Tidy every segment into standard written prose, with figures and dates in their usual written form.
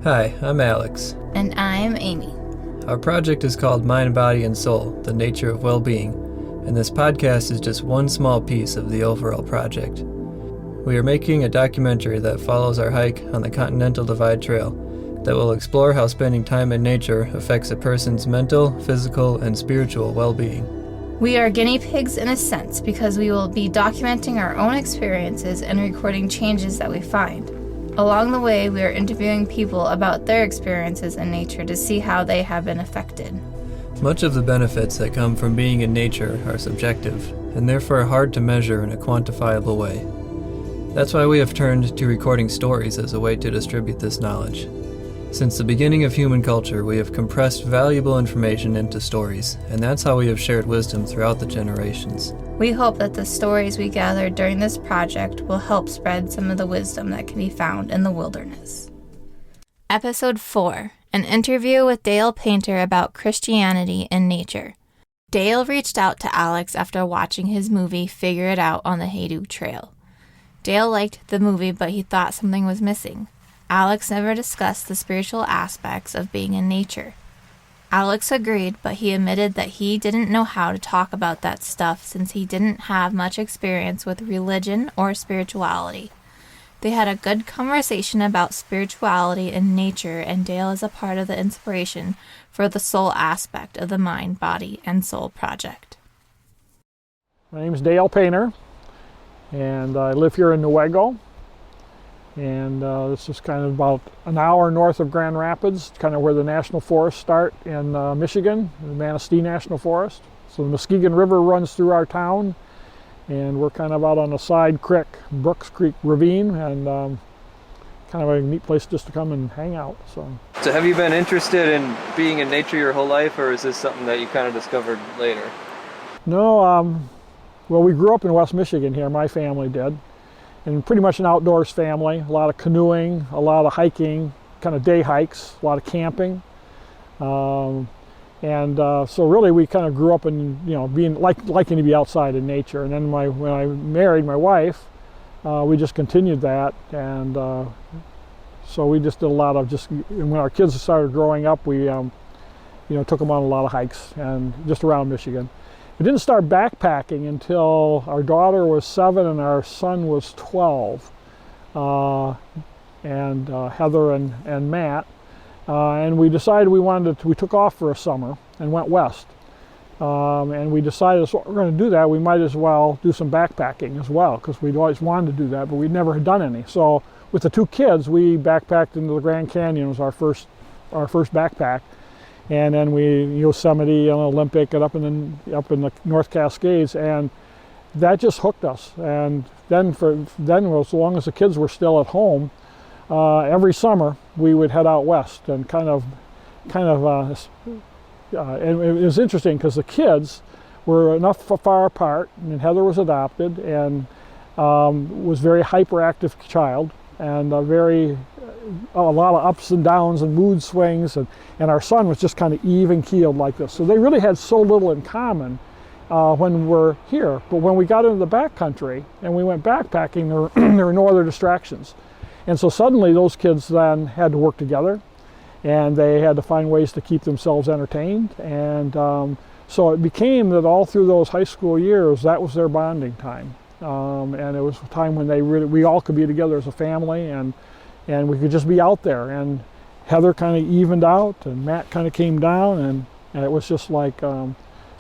Hi, I'm Alex. And I'm Amy. Our project is called Mind, Body, and Soul, The Nature of Well-Being, and this podcast is just one small piece of the overall project. We are making a documentary that follows our hike on the Continental Divide Trail that will explore how spending time in nature affects a person's mental, physical, and spiritual well-being. We are guinea pigs in a sense because we will be documenting our own experiences and recording changes that we find. Along the way, we are interviewing people about their experiences in nature to see how they have been affected. Much of the benefits that come from being in nature are subjective, and therefore hard to measure in a quantifiable way. That's why we have turned to recording stories as a way to distribute this knowledge. Since the beginning of human culture, we have compressed valuable information into stories, and that's how we have shared wisdom throughout the generations. We hope that the stories we gathered during this project will help spread some of the wisdom that can be found in the wilderness. Episode 4, an interview with Dale Painter about Christianity and nature. Dale reached out to Alex after watching his movie Figure It Out on the Haydu Trail. Dale liked the movie, but he thought something was missing. Alex never discussed the spiritual aspects of being in nature. Alex agreed, but he admitted that he didn't know how to talk about that stuff since he didn't have much experience with religion or spirituality. They had a good conversation about spirituality and nature, and Dale is a part of the inspiration for the soul aspect of the Mind, Body, and Soul project. My name's Dale Painter, and I live here in Newego. And this is kind of about an hour north of Grand Rapids, kind of where the national forests start in Michigan, the Manistee National Forest. So the Muskegon River runs through our town, and we're kind of out on a side creek, Brooks Creek Ravine, and kind of a neat place just to come and hang out. So have you been interested in being in nature your whole life, or is this something that you kind of discovered later? No, well, we grew up in West Michigan here, my family did. And pretty much an outdoors family, a lot of canoeing, a lot of hiking, kind of day hikes, a lot of camping. So really we kind of grew up in, being liking to be outside in nature. And then when I married my wife, we just continued that. And so we just did a lot of and when our kids started growing up, we took them on a lot of hikes and just around Michigan. We didn't start backpacking until our daughter was 7 and our son was 12, and Heather and Matt, and we decided we took off for a summer and went west, and we decided, so we're going to do that, we might as well do some backpacking as well, because we'd always wanted to do that, but we'd never done any. So with the 2 kids, we backpacked into the Grand Canyon. It was our first backpack. And then we Yosemite and Olympic and up in the North Cascades, and that just hooked us. And then as long as the kids were still at home, every summer we would head out west and and it was interesting because the kids were enough far apart, and Heather was adopted and was a very hyperactive child, and a lot of ups and downs and mood swings, and our son was just kind of even-keeled like this. So they really had so little in common when we're here. But when we got into the backcountry and we went backpacking, there were no other distractions. And so suddenly those kids then had to work together, and they had to find ways to keep themselves entertained. And so it became that all through those high school years, that was their bonding time. And it was a time when we all could be together as a family, and we could just be out there. And Heather kind of evened out, and Matt kind of came down, and it was just like, so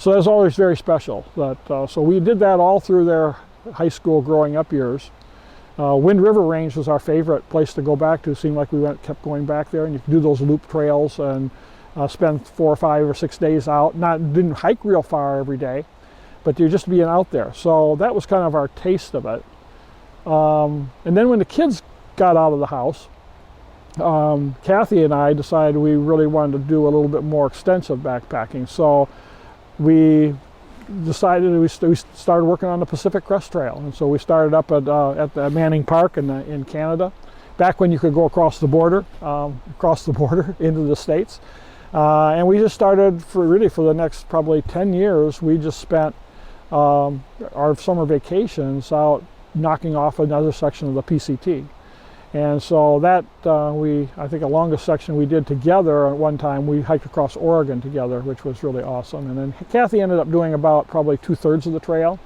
that was always very special. So we did that all through their high school growing up years. Wind River Range was our favorite place to go back to. It seemed like we kept going back there, and you could do those loop trails and spend 4 or 5 or 6 days out. Didn't hike real far every day, but you're just being out there. So that was kind of our taste of it. And then when the kids got out of the house, Kathy and I decided we really wanted to do a little bit more extensive backpacking. So we decided we started working on the Pacific Crest Trail, and so we started up at the Manning Park in Canada, back when you could go across the border into the States, and we just started for the next probably 10 years. We just spent our summer vacations out knocking off another section of the PCT. And so that, I think the longest section we did together at one time, we hiked across Oregon together, which was really awesome. And then Kathy ended up doing about probably 2/3 of the trail.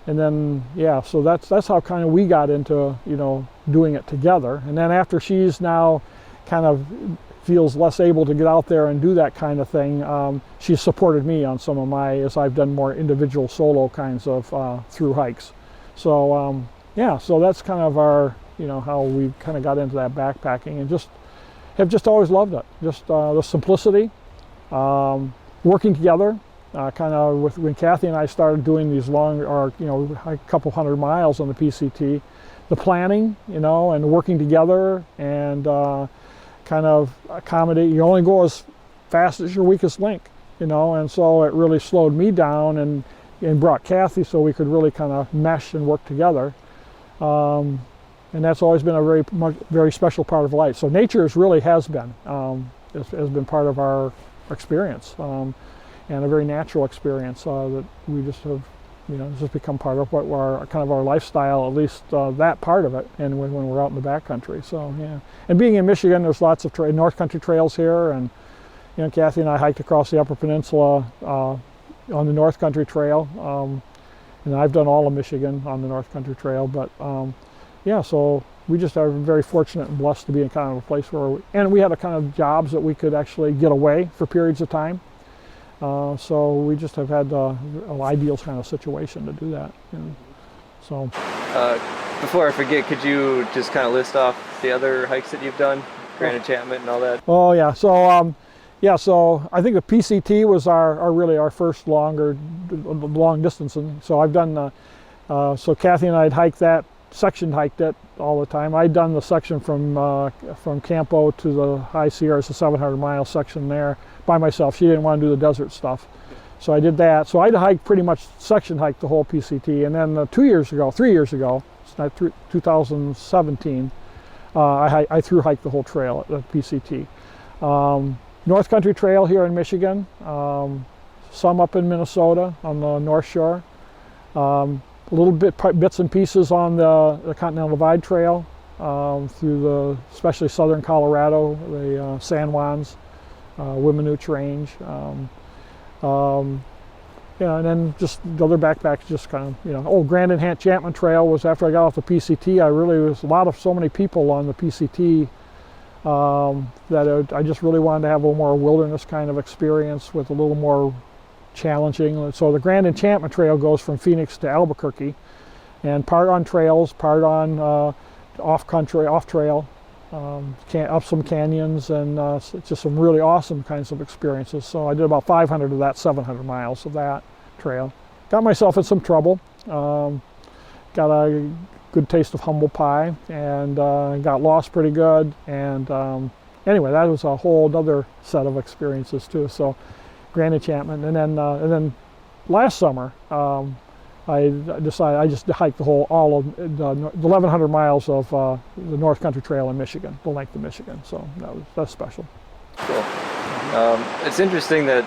And then, yeah, so that's how kind of we got into, doing it together. And then after she's now kind of feels less able to get out there and do that kind of thing, she's supported me on some of as I've done more individual solo kinds of through hikes. So, yeah, so that's kind of our, how we kind of got into that backpacking, and have just always loved it. Just the simplicity, working together. Kind of when Kathy and I started doing these long, or a couple hundred miles on the PCT, the planning, and working together, and kind of accommodate. You only go as fast as your weakest link, and so it really slowed me down and brought Kathy so we could really kind of mesh and work together. And that's always been a very special part of life. So nature really has been part of our experience. And a very natural experience that we just have, just become part of what our lifestyle, at least that part of it, and when we're out in the backcountry. So yeah, and being in Michigan, there's lots of North Country trails here, and Kathy and I hiked across the Upper Peninsula on the North Country Trail, and I've done all of Michigan on the North Country Trail. But yeah, so we just are very fortunate and blessed to be in kind of a place where, and we had a kind of jobs that we could actually get away for periods of time. So we just have had an ideal kind of situation to do that. So, before I forget, could you just kind of list off the other hikes that you've done, Grand Enchantment and all that? Oh yeah. So so I think the PCT was our first long distance, and so I've done. So Kathy and I had hiked it all the time. I'd done the section from Campo to the High Sierras, the 700-mile section there by myself. She didn't want to do the desert stuff, so I did that. So I'd pretty much section hiked the whole PCT, and then 3 years ago, it's not 2017, I through hiked the whole trail at the PCT. North Country Trail here in Michigan, some up in Minnesota on the North Shore. A little bits and pieces on the Continental Divide Trail through especially southern Colorado, the San Juans, Wiminuche Range. And then just the other backpacks, just kind of, Grand Enchantment Trail was after I got off the PCT. So many people on the PCT that I just really wanted to have a little more wilderness kind of experience with a little more challenging. So the Grand Enchantment Trail goes from Phoenix to Albuquerque, and part on trails, part on off trail, up some canyons, and it's just some really awesome kinds of experiences. So I did about 500 of that, 700 miles of that trail. Got myself in some trouble. Got a good taste of humble pie, and got lost pretty good. And anyway, that was a whole other set of experiences too. So Grand Enchantment, and then last summer I decided I just hiked all of the 1,100 miles of the North Country Trail in Michigan, the length of Michigan. So that's special. Cool. It's interesting that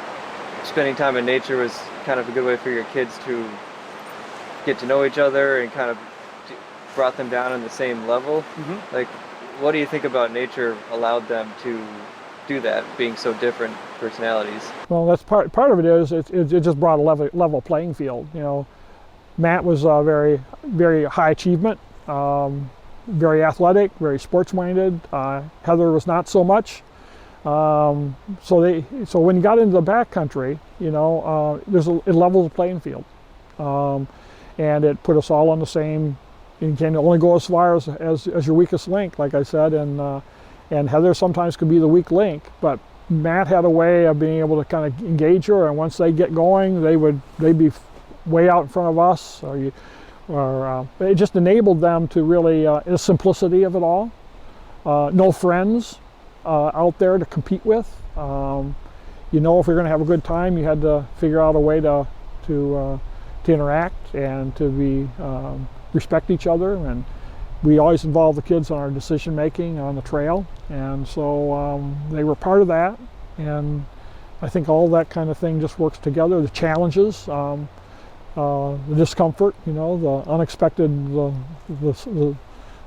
spending time in nature was kind of a good way for your kids to get to know each other and kind of brought them down on the same level. Mm-hmm. Like, what do you think about nature allowed them to do that, being so different personalities? Well, that's part of it is it just brought a level playing field. Matt was very, very high achievement, very athletic, very sports-minded. Heather was not so much. So when you got into the backcountry, it levels the playing field, and it put us all on the same. You can only go as far as your weakest link, like I said, and Heather sometimes could be the weak link, but Matt had a way of being able to kind of engage her, and once they get going, they'd be way out in front of us, or it just enabled them to really the simplicity of it all. No friends out there to compete with. If you're going to have a good time, you had to figure out a way to interact and to respect each other, and we always involved the kids in our decision making on the trail, and so they were part of that, and I think all that kind of thing just works together. The challenges, the discomfort, the unexpected,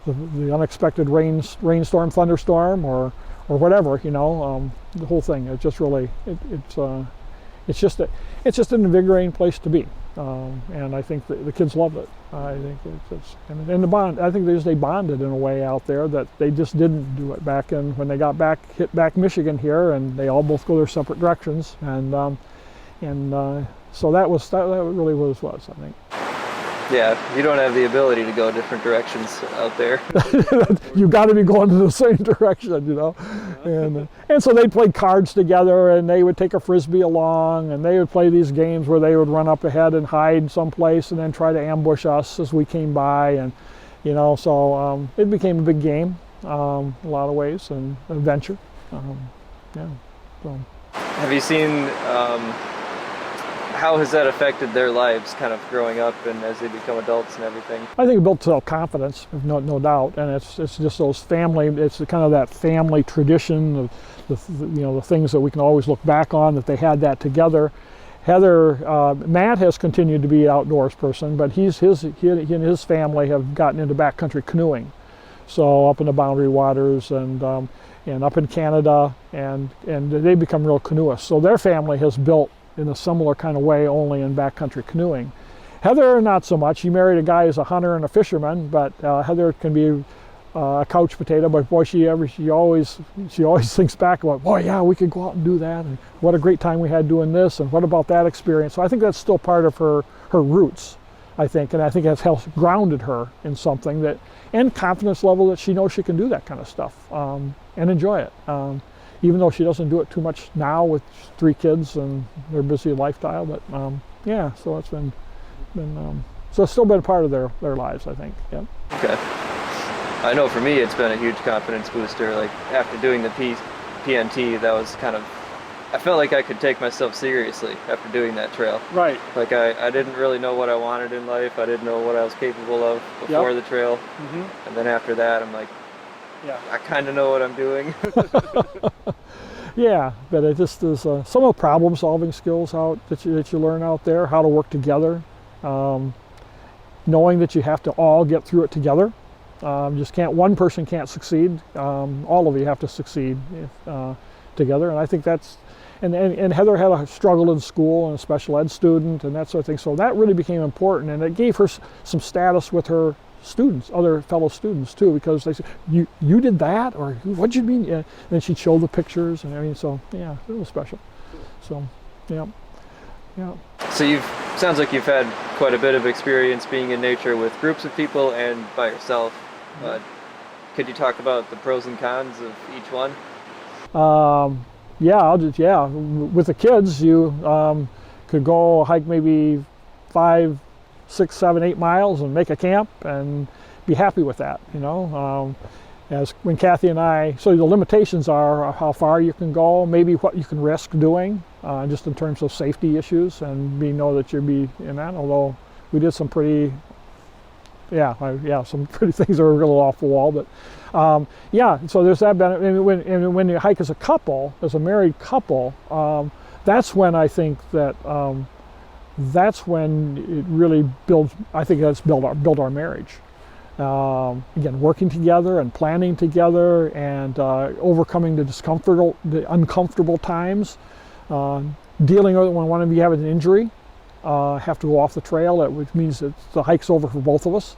the unexpected rainstorm, thunderstorm, or whatever, the whole thing. It's just really, it's just an invigorating place to be, and I think the kids loved it. I think and the bond. I think they bonded in a way out there that they just didn't do it back when they hit back Michigan here, and they all both go their separate directions, and so that really was, I think. Yeah, you don't have the ability to go different directions out there. You got to be going in the same direction, And so they'd play cards together, and they would take a frisbee along, and they would play these games where they would run up ahead and hide someplace, and then try to ambush us as we came by, and so it became a big game, a lot of ways, and adventure. So. Have you seen? How has that affected their lives, kind of growing up and as they become adults and everything? I think it built self-confidence, no doubt, and it's just those family. It's kind of that family tradition of the things that we can always look back on, that they had that together. Matt has continued to be an outdoors person, but he and his family have gotten into backcountry canoeing, so up in the Boundary Waters and up in Canada, and they become real canoeists. So their family has built in a similar kind of way, only in backcountry canoeing. Heather, not so much. She married a guy who's a hunter and a fisherman, but Heather can be a couch potato. But boy, she always thinks back about, boy, yeah, we could go out and do that, and what a great time we had doing this, and what about that experience? So I think that's still part of her roots, I think, and I think that's helped grounded her in something and confidence level that she knows she can do that kind of stuff and enjoy it. Even though she doesn't do it too much now with 3 kids and their busy lifestyle, but so it's been so it's still been a part of their lives, I think. Yeah. Okay. I know for me it's been a huge confidence booster. Like after doing the PNT, that was kind of, I felt like I could take myself seriously after doing that trail. Right. Like I didn't really know what I wanted in life. I didn't know what I was capable of before the trail. Mm-hmm. And then after that, I'm like, yeah, I kind of know what I'm doing. Yeah, but it just is some of the problem-solving skills that you learn out there, how to work together, knowing that you have to all get through it together. One person can't succeed. All of you have to succeed together, and I think that's. And Heather had a struggle in school and a special ed student and that sort of thing, so that really became important, and it gave her some status with her students, other fellow students too, because they said, you did that, or what'd you mean? Yeah. And then she'd show the pictures and everything, so yeah, it was special. So yeah. So sounds like you've had quite a bit of experience being in nature with groups of people and by yourself. Could you talk about the pros and cons of each one? With the kids, you could go hike maybe 5, 6, 7, 8 miles and make a camp and be happy with that, as when Kathy and so the limitations are how far you can go, maybe what you can risk doing, just in terms of safety issues, and know that you'll be in that, although we did some pretty some pretty things that are a little off the wall, but so there's that benefit. And when you hike as a couple, as a married couple, that's when I think that that's when it really builds. I think that's built our marriage. Again, working together and planning together and overcoming the uncomfortable times, dealing with it when one of you have an injury, have to go off the trail, which means that the hike's over for both of us.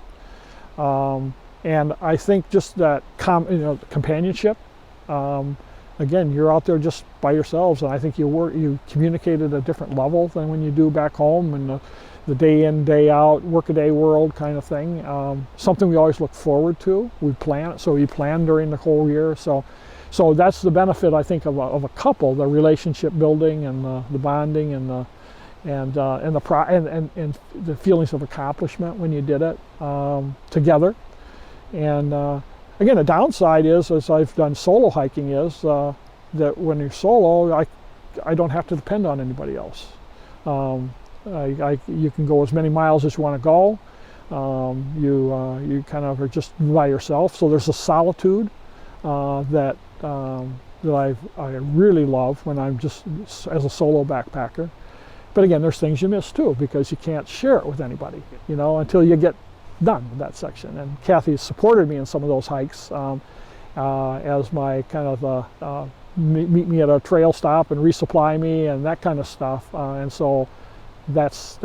And I think just that companionship. Again, you're out there just by yourselves, and I think you communicate at a different level than when you do back home in the day in, day out, workaday world kind of thing. Something we always look forward to. We plan during the whole year. So that's the benefit, I think, of a couple: the relationship building and the bonding and the feelings of accomplishment when you did it together. And again, the downside is, as I've done solo hiking, is that when you're solo, I don't have to depend on anybody else. You can go as many miles as you want to go. You kind of are just by yourself. So there's a solitude that I really love when I'm just as a solo backpacker. But again, there's things you miss too, because you can't share it with anybody, you know, until you get done with that section. And Kathy supported me in some of those hikes as my kind of meet me at a trail stop and resupply me and that kind of stuff. And so that's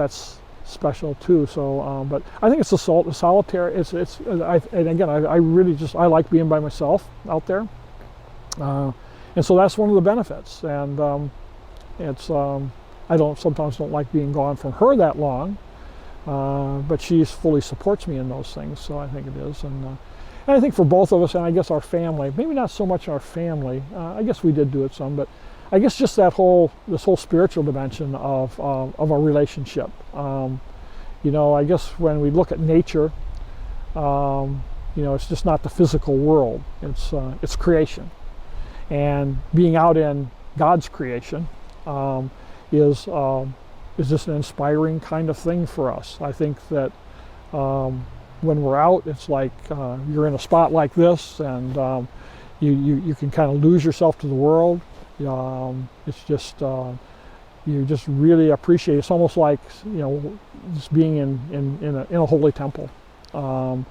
special too. So, but I think it's a solitary. And again, I really I like being by myself out there. And so that's one of the benefits. And I sometimes don't like being gone from her that long, but she fully supports me in those things. So I think it is. And I think for both of us, and I guess our family, maybe not so much our family, I guess we did do it some, but I guess just this whole spiritual dimension of our relationship. You know, I guess when we look at nature, you know, it's just not the physical world. It's creation, and being out in God's creation is just an inspiring kind of thing for us. I think that when we're out, it's like you're in a spot like this, and you can kind of lose yourself to the world. It's just you just really appreciate it. It's almost like, you know, just being in a holy temple. And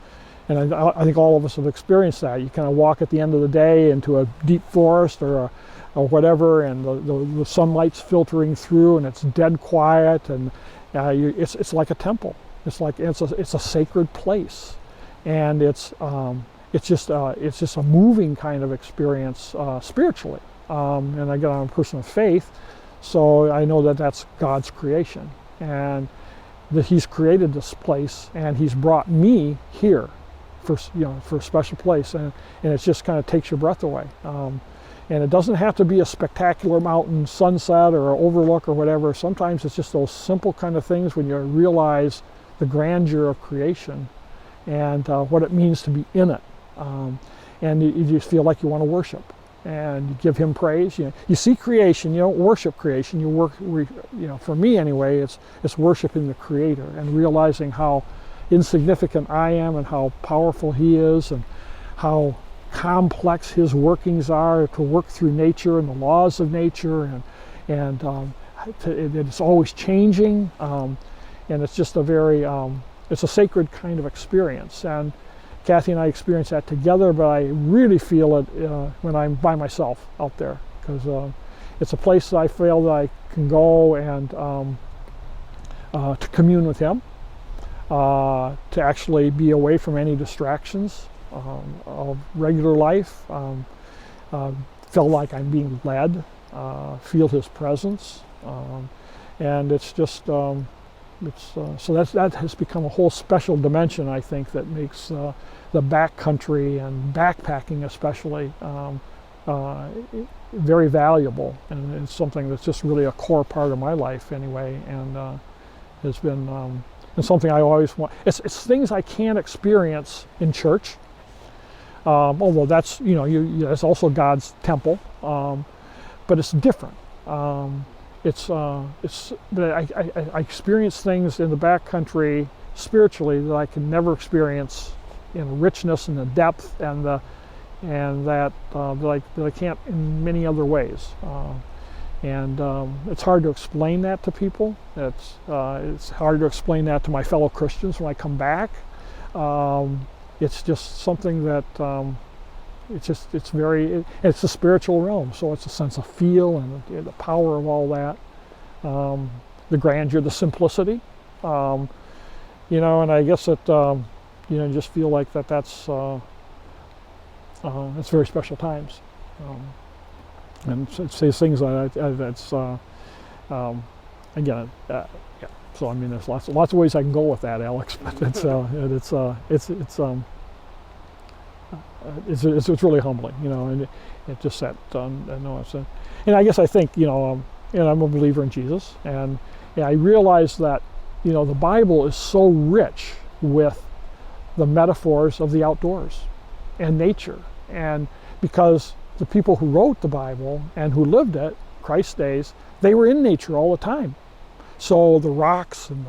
I think all of us have experienced that. You kind of walk at the end of the day into a deep forest or whatever, and the sunlight's filtering through, and it's dead quiet, and it's like a temple. It's a sacred place, and it's just a moving kind of experience spiritually. And again, I'm a person of faith, so I know that that's God's creation, and that He's created this place, and He's brought me here for a special place, and it just kind of takes your breath away. And it doesn't have to be a spectacular mountain sunset or overlook or whatever. Sometimes it's just those simple kind of things when you realize the grandeur of creation and what it means to be in it. And you just feel like you want to worship, and you give Him praise. You see creation, you don't worship creation. You work, for me anyway, it's worshiping the Creator and realizing how insignificant I am and how powerful He is, and how complex His workings are to work through nature and the laws of nature, and it's always changing, and it's just it's a sacred kind of experience. And Kathy and I experience that together, but I really feel it when I'm by myself out there, because it's a place that I feel that I can go and to commune with Him, to actually be away from any distractions of regular life. Feel like I'm being led, feel His presence, and it's just so that has become a whole special dimension, I think, that makes the backcountry and backpacking especially very valuable, and it's something that's just really a core part of my life anyway, and has been and something I always want. It's things I can't experience in church, although that's that's also God's temple, but it's different. But I experience things in the backcountry spiritually that I can never experience in the richness and the depth and that I can't in many other ways. It's hard to explain that to people. It's hard to explain that to my fellow Christians when I come back. It's just something that it's a spiritual realm, so it's a sense of feel and the power of all that, the grandeur, the simplicity, and I guess that just feel like that's very special times, and it's these things that's again, yeah. So I mean, there's lots of ways I can go with that, Alex, but it's really humbling, and it just that and I guess I think and I'm a believer in Jesus, and I realize that the Bible is so rich with the metaphors of the outdoors and nature, and because the people who wrote the Bible and who lived it, Christ's days, they were in nature all the time. So the rocks and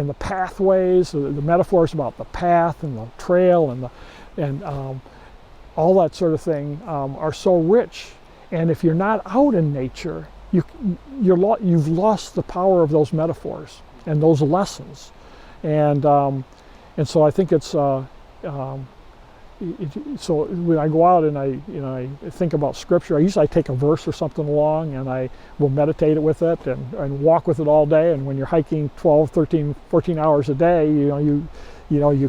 the pathways, the metaphors about the path and the trail and all that sort of thing are so rich. And if you're not out in nature, you've lost the power of those metaphors and those lessons, and so I think it's so when I go out and I think about scripture, I take a verse or something along and I will meditate with it and walk with it all day. And when you're hiking 12, 13, 14 hours a day, you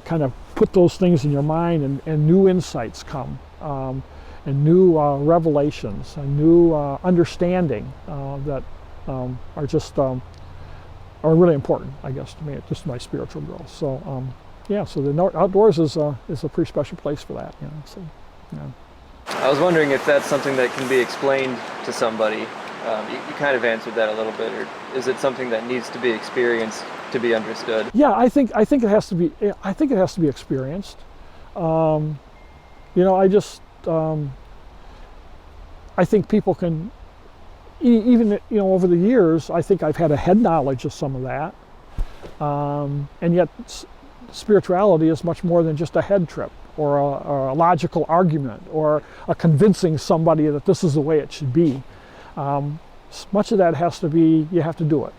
kind of put those things in your mind, and new insights come, and new revelations, and new understanding that are just are really important, I guess, to me, just my spiritual growth. So yeah, so the outdoors is a pretty special place for that. So, I was wondering if that's something that can be explained to somebody. You kind of answered that a little bit, or is it something that needs to be experienced to be understood? Yeah, I think it has to be. I think it has to be experienced. I think people can, even over the years, I think I've had a head knowledge of some of that, and yet spirituality is much more than just a head trip or a logical argument or a convincing somebody that this is the way it should be. Much of that has to be, you have to do it.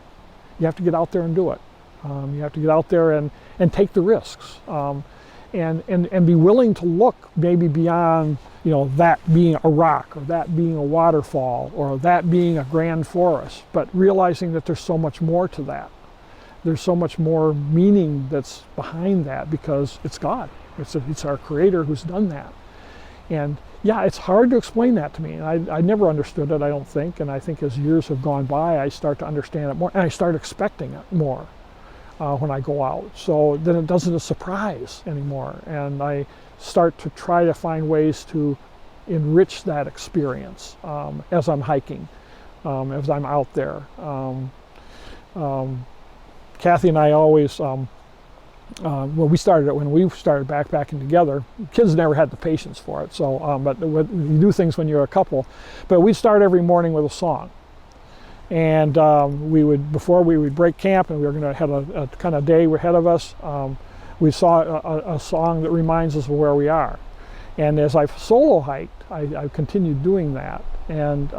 You have to get out there and do it. You have to get out there and take the risks, and be willing to look maybe beyond that being a rock, or that being a waterfall, or that being a grand forest, but realizing that there's so much more to that. There's so much more meaning that's behind that, because it's God. It's our Creator who's done that. And yeah, it's hard to explain that to me. I never understood it, I don't think. And I think as years have gone by, I start to understand it more, and I start expecting it more when I go out. So then it doesn't a surprise anymore. And I start to try to find ways to enrich that experience as I'm hiking, as I'm out there. Kathy and I always, when we started backpacking together, kids never had the patience for it. So, but you do things when you're a couple. But we'd start every morning with a song, and before we would break camp, and we were going to have a kind of day ahead of us. We saw a song that reminds us of where we are, and as I've solo hiked, I've continued doing that, and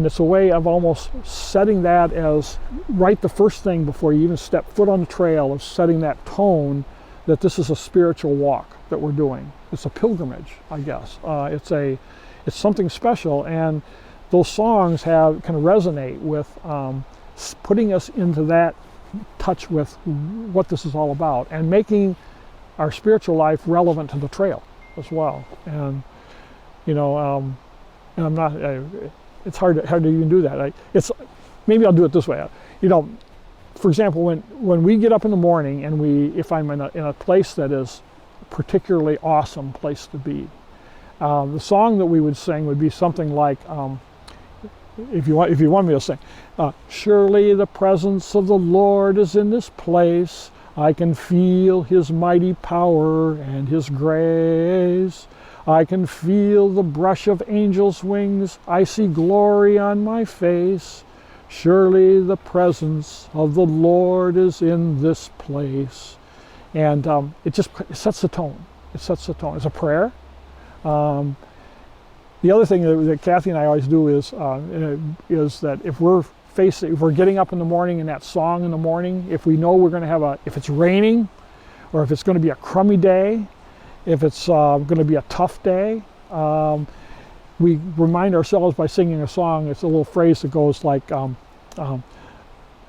it's a way of almost setting that as right the first thing before you even step foot on the trail, of setting that tone that this is a spiritual walk that we're doing. It's a pilgrimage, I guess. It's something special, and those songs kind of resonate with putting us into that touch with what this is all about, and making our spiritual life relevant to the trail as well. And and I'm not. It's hard to even do that. Maybe I'll do it this way. For example, when we get up in the morning, and if I'm in a place that is a particularly awesome place to be, the song that we would sing would be something like, if you want me to sing, surely the presence of the Lord is in this place. I can feel His mighty power and His grace. I can feel the brush of angels' wings. I see glory on my face. Surely the presence of the Lord is in this place. And it sets the tone. It sets the tone. It's a prayer. The other thing that Kathy and I always do is that if we're getting up in the morning in that song in the morning, if we know we're going to if it's raining, or if it's going to be a crummy day, if it's going to be a tough day, we remind ourselves by singing a song. It's a little phrase that goes like,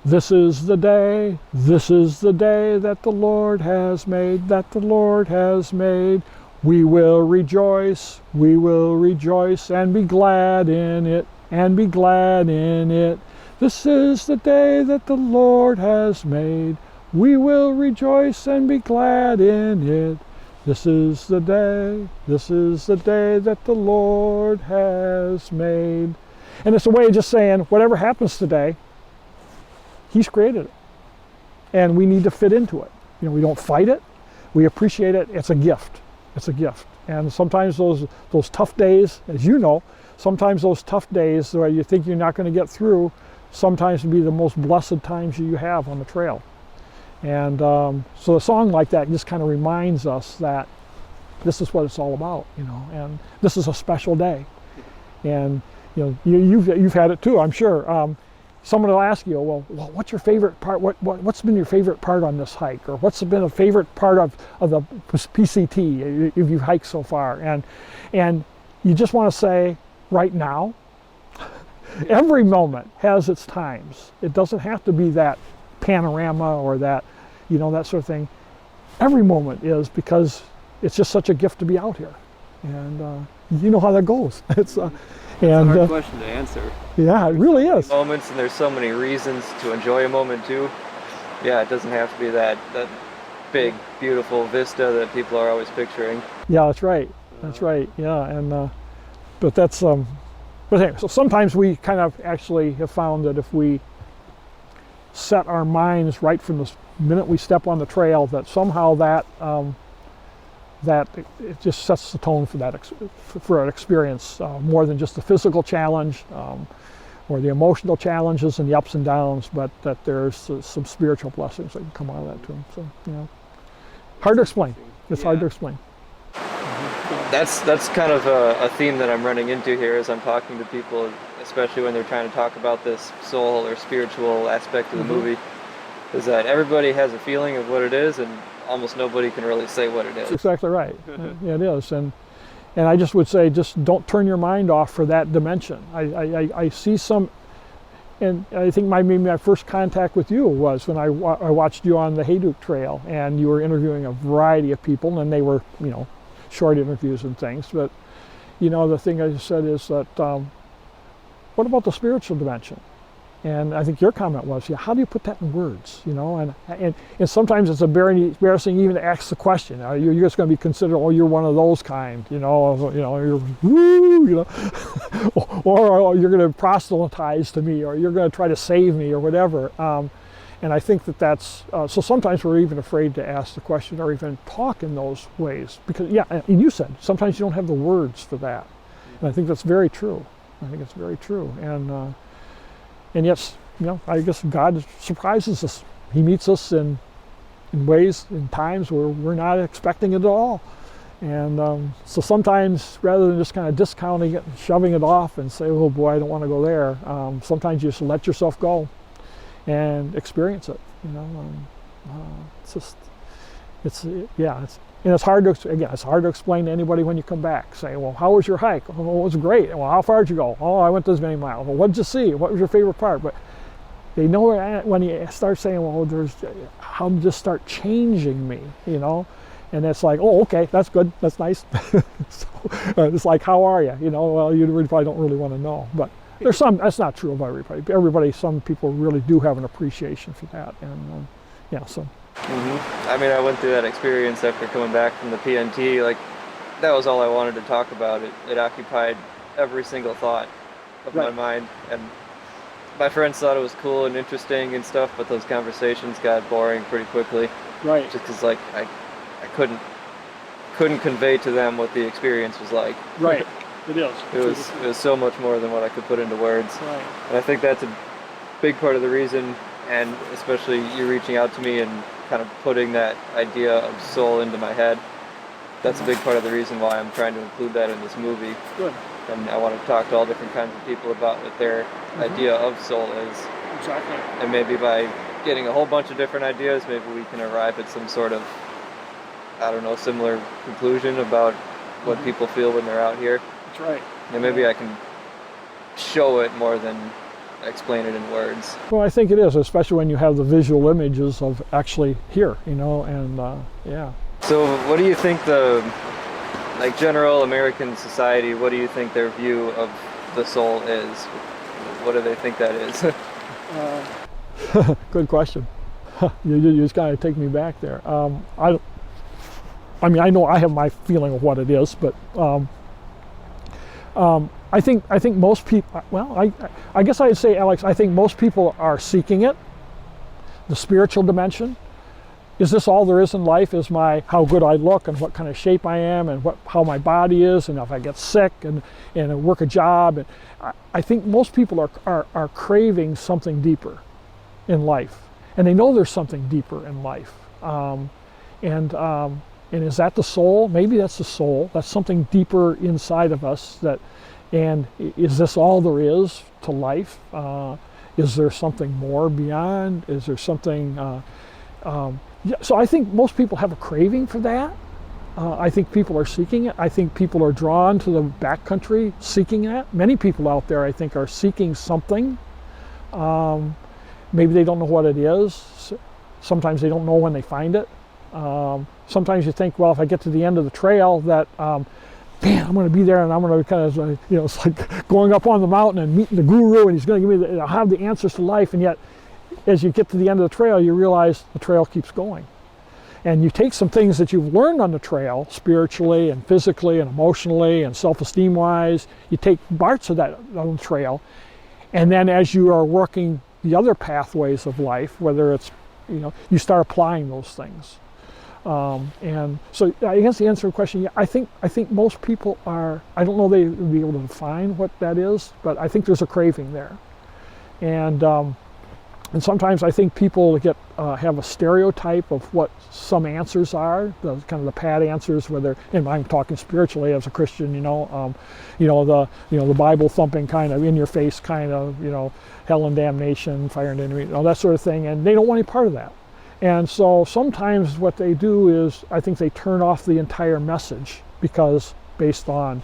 this is the day that the Lord has made, We will rejoice and be glad in it, This is the day that the Lord has made. We will rejoice and be glad in it. This is the day that the Lord has made. And it's a way of just saying, whatever happens today, He's created it. And we need to fit into it. We don't fight it. We appreciate it. It's a gift. It's a gift. And sometimes those tough days, as you know, sometimes those tough days where you think you're not going to get through, sometimes be the most blessed times you have on the trail. And so a song like that just kind of reminds us that this is what it's all about, and this is a special day. And you've had it too, I'm sure. Someone will ask you, well, what's your favorite part? What's been your favorite part on this hike, or what's been a favorite part of the PCT if you've hiked so far? And you just want to say, right now. Every moment has its times. It doesn't have to be that panorama or that, that sort of thing. Every moment is, because it's just such a gift to be out here, and you know how that goes. It's a hard question to answer. Yeah, it really is. Moments, and there's so many reasons to enjoy a moment too. Yeah, it doesn't have to be that big, beautiful vista that people are always picturing. Yeah, that's right. That's right. Yeah, and but that's But anyway, so sometimes we kind of actually have found that if we set our minds right from the minute we step on the trail, that somehow that it just sets the tone for that for an experience, more than just the physical challenge or the emotional challenges and the ups and downs, but that there's some spiritual blessings that can come out of that too. So hard to explain. It's hard to explain. That's kind of a theme that I'm running into here as I'm talking to people, especially when they're trying to talk about this soul or spiritual aspect of the movie, is that everybody has a feeling of what it is, and almost nobody can really say what it is. That's exactly right. Yeah, it is. And I just would say, just don't turn your mind off for that dimension. I see some, and I think maybe my first contact with you was when I watched you on the Hayduke Trail, and you were interviewing a variety of people, and they were, short interviews and things. But, the thing I said is that, what about the spiritual dimension? And I think your comment was, how do you put that in words? And sometimes it's embarrassing even to ask the question. You're just going to be considered, you're one of those kind, you're woo, or you're going to proselytize to me, or you're going to try to save me, or whatever. And I think that's, so sometimes we're even afraid to ask the question or even talk in those ways. Because, and you said, sometimes you don't have the words for that. And I think that's very true. I think it's very true. And yes, I guess God surprises us. He meets us in ways, in times where we're not expecting it at all. And so sometimes, rather than just kind of discounting it and shoving it off and say, oh boy, I don't want to go there, sometimes you just let yourself go and experience it. It's hard to explain to anybody when you come back. Say, well, how was your hike? Oh, it was great. Well, how far did you go? Oh, I went this many miles. Well, what did you see? What was your favorite part? But they know when you start saying, well, how did this start changing me? And it's like, oh, okay, that's good, that's nice. So, it's like, how are you? Well, you probably don't really want to know. But there's some, that's not true of everybody. Some people really do have an appreciation for that. And so. I mean, I went through that experience after coming back from the PNT. Like, that was all I wanted to talk about. It occupied every single thought of my mind. And my friends thought it was cool and interesting and stuff, but those conversations got boring pretty quickly. Right. Just because, like, I couldn't convey to them what the experience was like. Right. It is. It was so much more than what I could put into words. Right. And I think that's a big part of the reason, and especially you reaching out to me and kind of putting that idea of soul into my head. That's a big part of the reason why I'm trying to include that in this movie. Good. And I want to talk to all different kinds of people about what their idea of soul is. Exactly. And maybe by getting a whole bunch of different ideas, maybe we can arrive at some sort of, similar conclusion about what people feel when they're out here. That's right. And maybe I can show it more than explain it in words. Well, I think it is, especially when you have the visual images of actually here, and So what do you think general American society, what do you think their view of the soul is? What do they think that is? Good question. You just kind of take me back there. I know I have my feeling of what it is, but I think most people, I guess I'd say, Alex, I think most people are seeking it, the spiritual dimension. Is this all there is in life? Is how good I look and what kind of shape I am and how my body is, and if I get sick and work a job? And I think most people are craving something deeper in life, and they know there's something deeper in life. And is that the soul? Maybe that's the soul. That's something deeper inside of us that And is this all there is to life? Is there something more beyond? Is there something? Yeah, so I think most people have a craving for that. I think people are seeking it. I think people are drawn to the backcountry seeking that. Many people out there, I think, are seeking something. Maybe they don't know what it is. Sometimes they don't know when they find it. Sometimes you think, well, if I get to the end of the trail, that, man, I'm going to be there and I'm going to kind of, you know, it's like going up on the mountain and meeting the guru and he's going to give me, I'll have the answers to life. And yet, as you get to the end of the trail, you realize the trail keeps going. And you take some things that you've learned on the trail, spiritually and physically and emotionally and self-esteem wise, you take parts of that on the trail, and then as you are working the other pathways of life, whether it's, you know, you start applying those things. And so I guess the answer to the question, yeah, I think most people are, I don't know they would be able to define what that is, but I think there's a craving there. And sometimes I think people get have a stereotype of what some answers are, the kind of the pat answers, whether, and I'm talking spiritually as a Christian, the Bible thumping kind of in your face kind of, hell and damnation, fire and enemy, that sort of thing, and they don't want any part of that. And so sometimes what they do is, I think they turn off the entire message because based on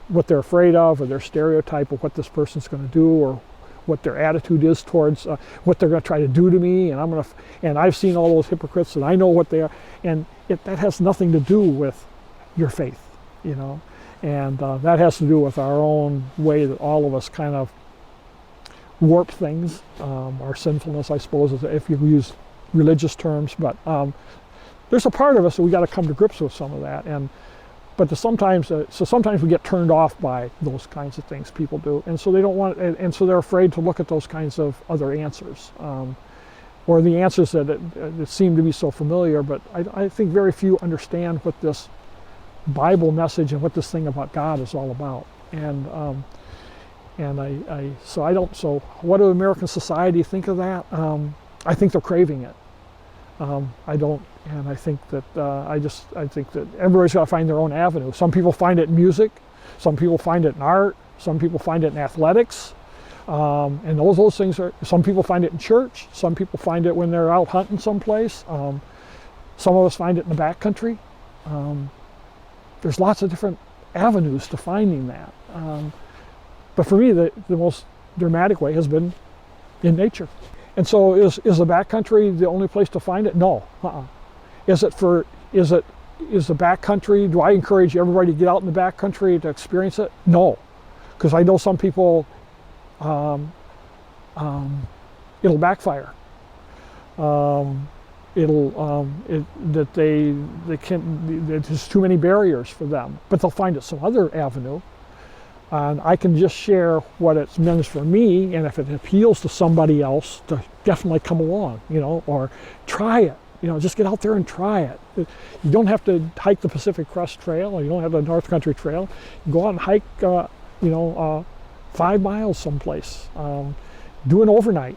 what they're afraid of or their stereotype of what this person's going to do or what their attitude is towards what they're going to try to do to me, and I've seen all those hypocrites and I know what they are, and that has nothing to do with your faith, and that has to do with our own way that all of us kind of warp things, our sinfulness, I suppose, if you use religious terms, but there's a part of us that we got to come to grips with some of that, but sometimes we get turned off by those kinds of things people do, and so they don't want, and so they're afraid to look at those kinds of other answers, or the answers that seem to be so familiar. But I think very few understand what this Bible message and what this thing about God is all about. So what do American society think of that? I think they're craving it. And I think that I think that everybody's got to find their own avenue. Some people find it in music, some people find it in art, some people find it in athletics, and those things are. Some people find it in church, some people find it when they're out hunting someplace. Some of us find it in the backcountry. There's lots of different avenues to finding that. But for me, the most dramatic way has been in nature. And so is the backcountry the only place to find it? No. Is the backcountry, do I encourage everybody to get out in the backcountry to experience it? No. Because I know some people, it'll backfire. There's too many barriers for them. But they'll find it some other avenue. And I can just share what it means for me, and if it appeals to somebody else, to definitely come along, or try it. Just get out there and try it. You don't have to hike the Pacific Crest Trail, or you don't have the North Country Trail. Go out and hike, 5 miles someplace. Do an overnight.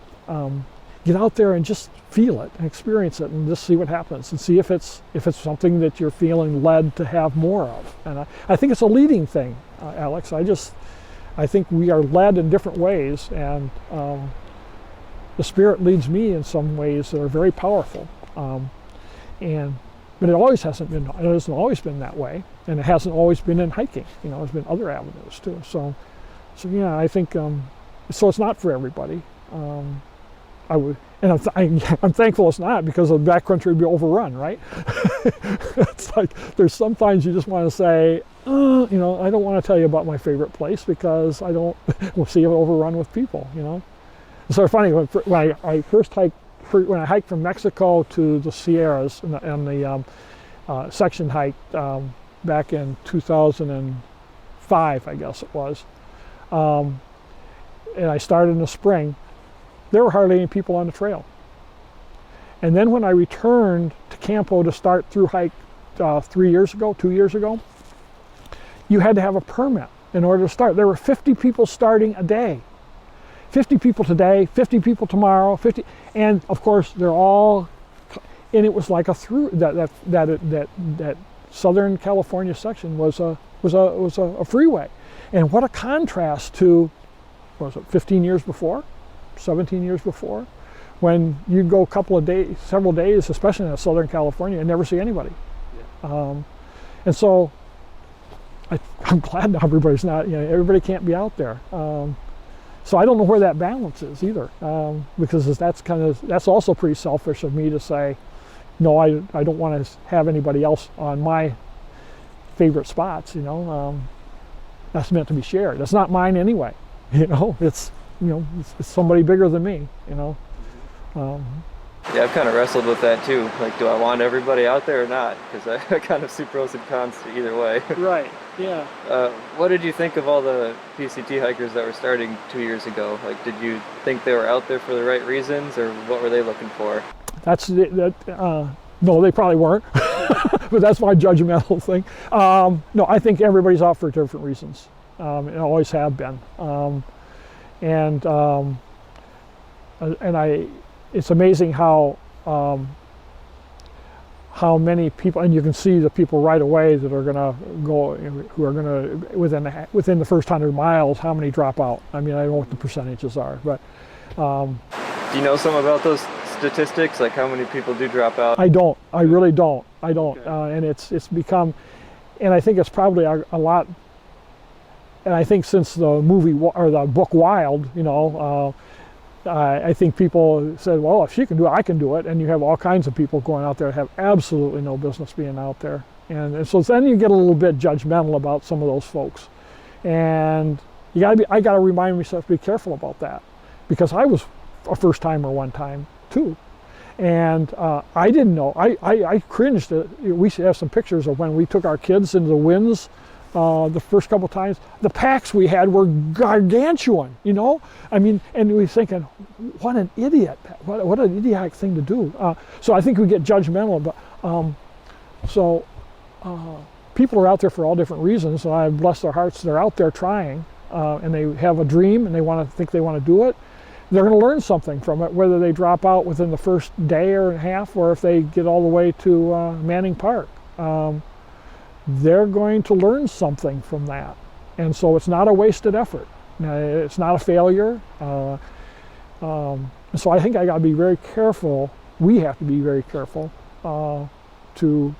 Get out there and just feel it and experience it, and just see what happens, and see if it's something that you're feeling led to have more of. And I think it's a leading thing, Alex. I think we are led in different ways, and the Spirit leads me in some ways that are very powerful. But it hasn't always been that way, and it hasn't always been in hiking. There's been other avenues too. So yeah, I think so. It's not for everybody. I'm thankful it's not, because the backcountry would be overrun, right? It's like there's sometimes you just want to say, I don't want to tell you about my favorite place because I don't. We'll see it overrun with people. It's sort of funny when I first hiked. When I hiked from Mexico to the Sierras and the section hike back in 2005, I guess it was, and I started in the spring, there were hardly any people on the trail. And then when I returned to Campo to start through hike 2 years ago, you had to have a permit in order to start. There were 50 people starting a day. 50 people today, 50 people tomorrow, 50, and of course they're all, and it was like a through that Southern California section was a freeway, And what a contrast to, what was it, 15 years before, 17 years before, when you'd go a couple of days, several days, especially in Southern California, and never see anybody. Yeah. And so I'm glad now everybody's not, everybody can't be out there. So I don't know where that balance is either, because that's also pretty selfish of me to say, no, I don't want to have anybody else on my favorite spots. That's meant to be shared. That's not mine anyway. It's it's somebody bigger than me. Yeah, I've kind of wrestled with that too. Like, do I want everybody out there or not? Because I kind of see pros and cons to either way. Right. Yeah. What did you think of all the PCT hikers that were starting 2 years ago? Like, did you think they were out there for the right reasons, or what were they looking for? No, they probably weren't. But that's my judgmental thing. No, I think everybody's out for different reasons, and always have been. It's amazing how many people, and you can see the people right away that are going to go, who are going to, within the first 100 miles, how many drop out. I mean, I don't know what the percentages are, but. Do you know some about those statistics, like how many people do drop out? I don't. I really don't. I don't. Okay. And it's become, and I think it's probably a lot. And I think since the movie or the book Wild, I think people said, well, if she can do it, I can do it. And you have all kinds of people going out there that have absolutely no business being out there. And so then you get a little bit judgmental about some of those folks. And I got to remind myself to be careful about that, because I was a first timer one time too. And I didn't know. I cringed. We have some pictures of when we took our kids into the winds the first couple times. The packs we had were gargantuan, I mean, and we were thinking, what an idiot, what an idiotic thing to do. So I think we get judgmental, but people are out there for all different reasons, and I bless their hearts, they're out there trying, and they have a dream, and they want to do it. They're going to learn something from it, whether they drop out within the first day or a half, or if they get all the way to Manning Park. They're going to learn something from that. And so it's not a wasted effort. It's not a failure. So I think I got to be very careful. We have to be very careful to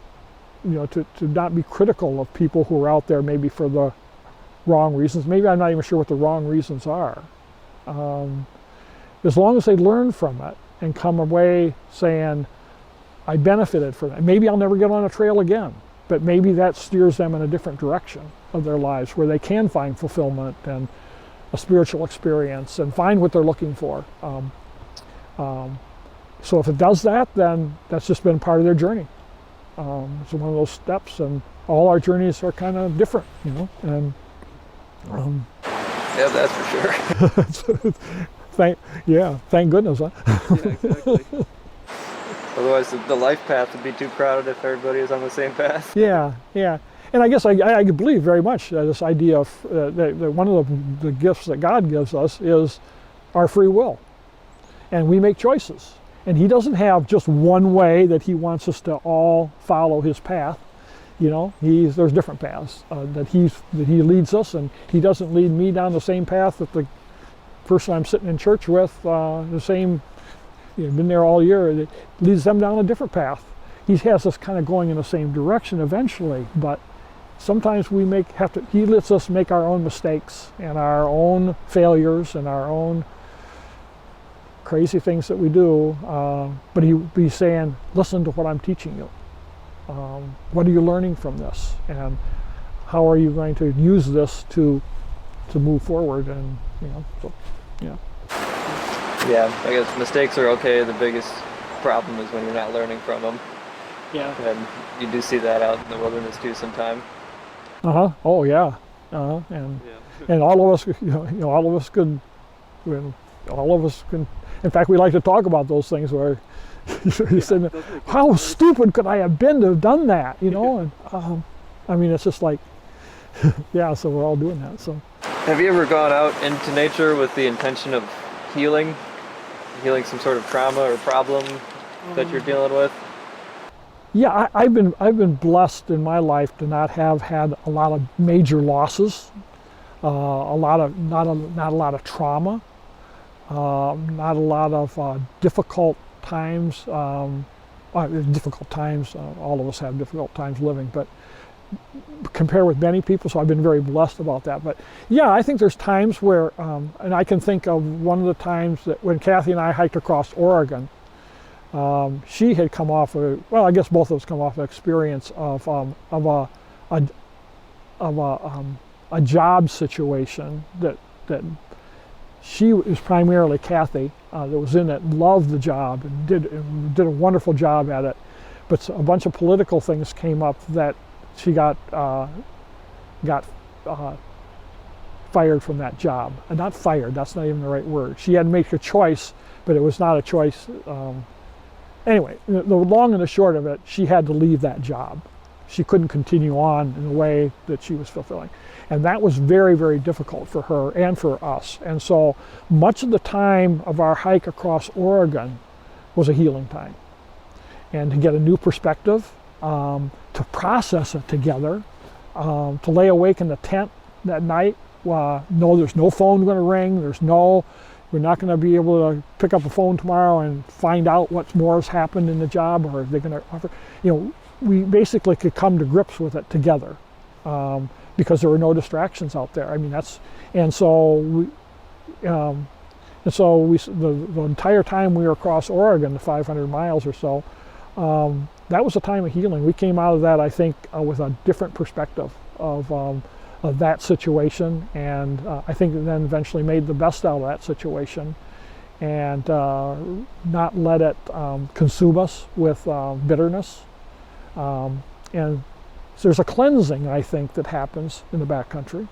not be critical of people who are out there maybe for the wrong reasons. Maybe I'm not even sure what the wrong reasons are. As long as they learn from it and come away saying, I benefited from it. Maybe I'll never get on a trail again, but maybe that steers them in a different direction of their lives where they can find fulfillment and a spiritual experience and find what they're looking for. So if it does that, then that's just been part of their journey. It's one of those steps, and all our journeys are kind of different, and yeah, that's for sure. Thank goodness, huh? Yeah, exactly. Otherwise, the life path would be too crowded if everybody is on the same path. Yeah. And I guess I believe very much this idea of that one of the gifts that God gives us is our free will. And we make choices. And He doesn't have just one way that He wants us to all follow His path. There's different paths that He leads us, and He doesn't lead me down the same path that the person I'm sitting in church with, the same, been there all year, it leads them down a different path. He has us kind of going in the same direction eventually, but sometimes He lets us make our own mistakes and our own failures and our own crazy things that we do, but He's saying, listen to what I'm teaching you. What are you learning from this? And how are you going to use this to move forward? And, yeah. Yeah, I guess mistakes are okay. The biggest problem is when you're not learning from them. Yeah. And you do see that out in the wilderness too sometime. Oh yeah. And all of us, all of us can. In fact, we like to talk about those things where you say, "How stupid could I have been to have done that?" And I mean, it's just like, yeah. So we're all doing that. So. Have you ever gone out into nature with the intention of healing some sort of trauma or problem that you're dealing with? Yeah, I've been blessed in my life to not have had a lot of major losses. not a lot of trauma, not a lot of difficult times. Difficult times. All of us have difficult times living, but compare with many people, so I've been very blessed about that. But yeah, I think there's times where, and I can think of one of the times that when Kathy and I hiked across Oregon, she had come off well, I guess both of us come off an experience of a job situation that she was primarily Kathy that was in it, loved the job and did a wonderful job at it, but a bunch of political things came up that she got fired from that job. Not fired, that's not even the right word. She had to make a choice, but it was not a choice. Anyway, the long and the short of it, she had to leave that job. She couldn't continue on in the way that she was fulfilling. And that was very, very difficult for her and for us. And so much of the time of our hike across Oregon was a healing time. And to get a new perspective, to process it together, to lay awake in the tent that night, know there's no phone going to ring, we're not going to be able to pick up a phone tomorrow and find out what more has happened in the job, or are they going to offer, we basically could come to grips with it together, because there were no distractions out there. I mean, the entire time we were across Oregon, the 500 miles or so, that was a time of healing. We came out of that, I think, with a different perspective of that situation, and I think then eventually made the best out of that situation, and not let it consume us with bitterness. And so there's a cleansing, I think, that happens in the backcountry.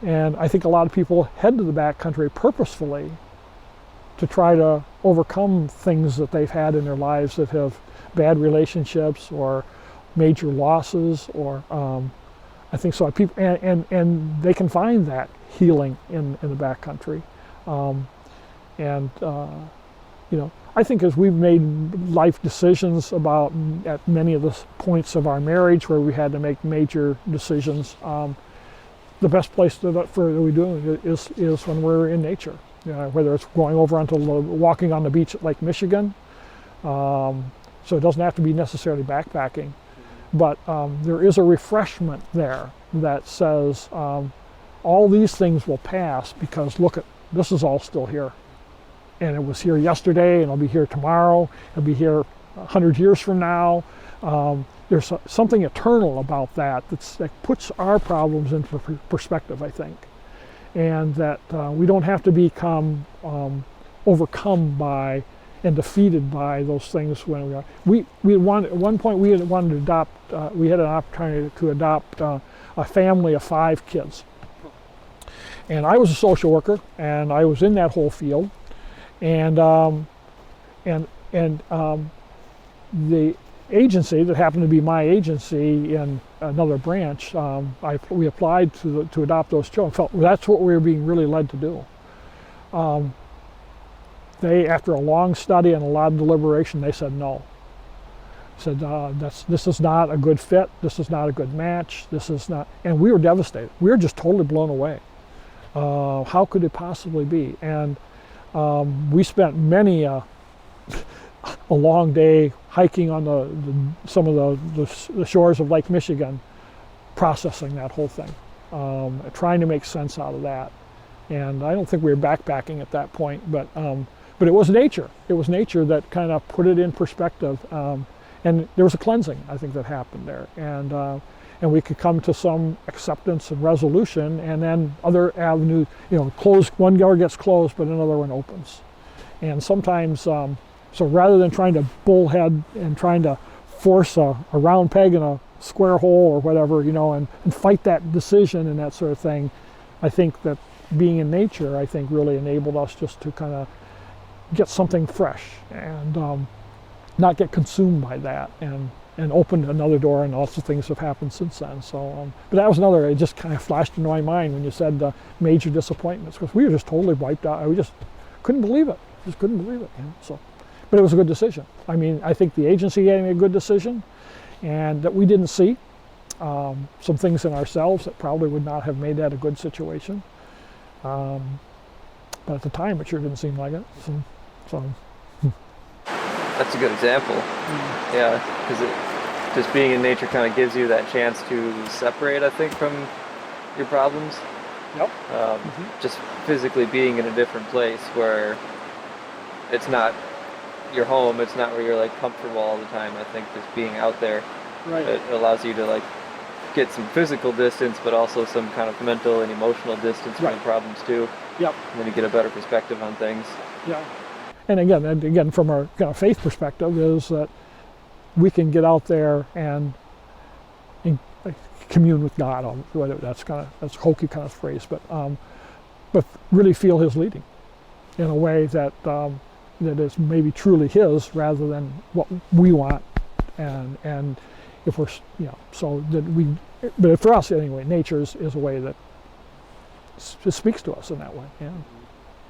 And I think a lot of people head to the backcountry purposefully to try to overcome things that they've had in their lives that have bad relationships or major losses, or I think so. People and they can find that healing in the backcountry, I think as we've made life decisions about at many of the points of our marriage where we had to make major decisions, the best place that we do is when we're in nature. Whether it's going over walking on the beach at Lake Michigan, so it doesn't have to be necessarily backpacking, but there is a refreshment there that says all these things will pass, because look, this is all still here. And it was here yesterday, and it'll be here tomorrow, it'll be here 100 years from now. There's something eternal about that that puts our problems into perspective, I think. And that we don't have to become overcome by and defeated by those things when we are. At one point we had wanted to adopt, we had an opportunity to adopt a family of 5 kids. And I was a social worker, and I was in that whole field. And the agency that happened to be my agency in another branch, we applied to adopt those children. Felt that's what we were being really led to do. They, after a long study and a lot of deliberation, they said no. Said this is not a good fit. This is not a good match. This is not, and we were devastated. We were just totally blown away. How could it possibly be? And we spent many a long day hiking on some of the shores of Lake Michigan, processing that whole thing, trying to make sense out of that. And I don't think we were backpacking at that point, but it was nature. It was nature that kind of put it in perspective, and there was a cleansing, I think, that happened there, and we could come to some acceptance and resolution, and then other avenues, one door gets closed, but another one opens. And sometimes, so rather than trying to bullhead and trying to force a round peg in a square hole or whatever, and fight that decision and that sort of thing, I think that being in nature, I think, really enabled us just to kind of get something fresh and not get consumed by that, and opened another door, and lots of things have happened since then. So, but that was another, it just kind of flashed into my mind when you said major disappointments, because we were just totally wiped out. We just couldn't believe it. Just couldn't believe it. So, but it was a good decision. I mean, I think the agency gave me a good decision, and that we didn't see. some things in ourselves that probably would not have made that a good situation. But at the time, it sure didn't seem like it. So. That's a good example. Yeah, because just being in nature kind of gives you that chance to separate, I think, from your problems. Yep. Just physically being in a different place where it's not your home, it's not where you're like comfortable all the time. I think just being out there, Right. it allows you to like get some physical distance, but also some kind of mental and emotional distance from Right. the problems too. Yep. And then you get a better perspective on things. Yeah. And again, from our kind of faith perspective, is that we can get out there and commune with God. That's a hokey kind of phrase, but really feel His leading in a way that is maybe truly His rather than what we want. And if we're so that we, but for us anyway, nature is a way that speaks to us in that way. Yeah.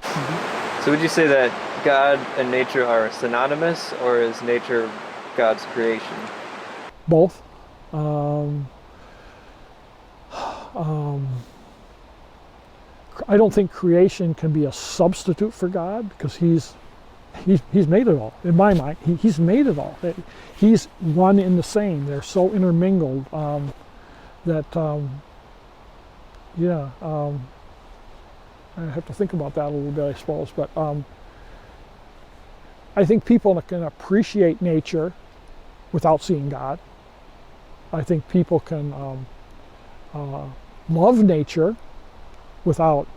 Mm-hmm. So would you say that God and nature are synonymous, or is nature God's creation? Both. I don't think creation can be a substitute for God, because He's made it all. In my mind, He's made it all. He's one in the same. They're so intermingled that I have to think about that a little bit, I suppose. But I think people can appreciate nature without seeing God. I think people can love nature without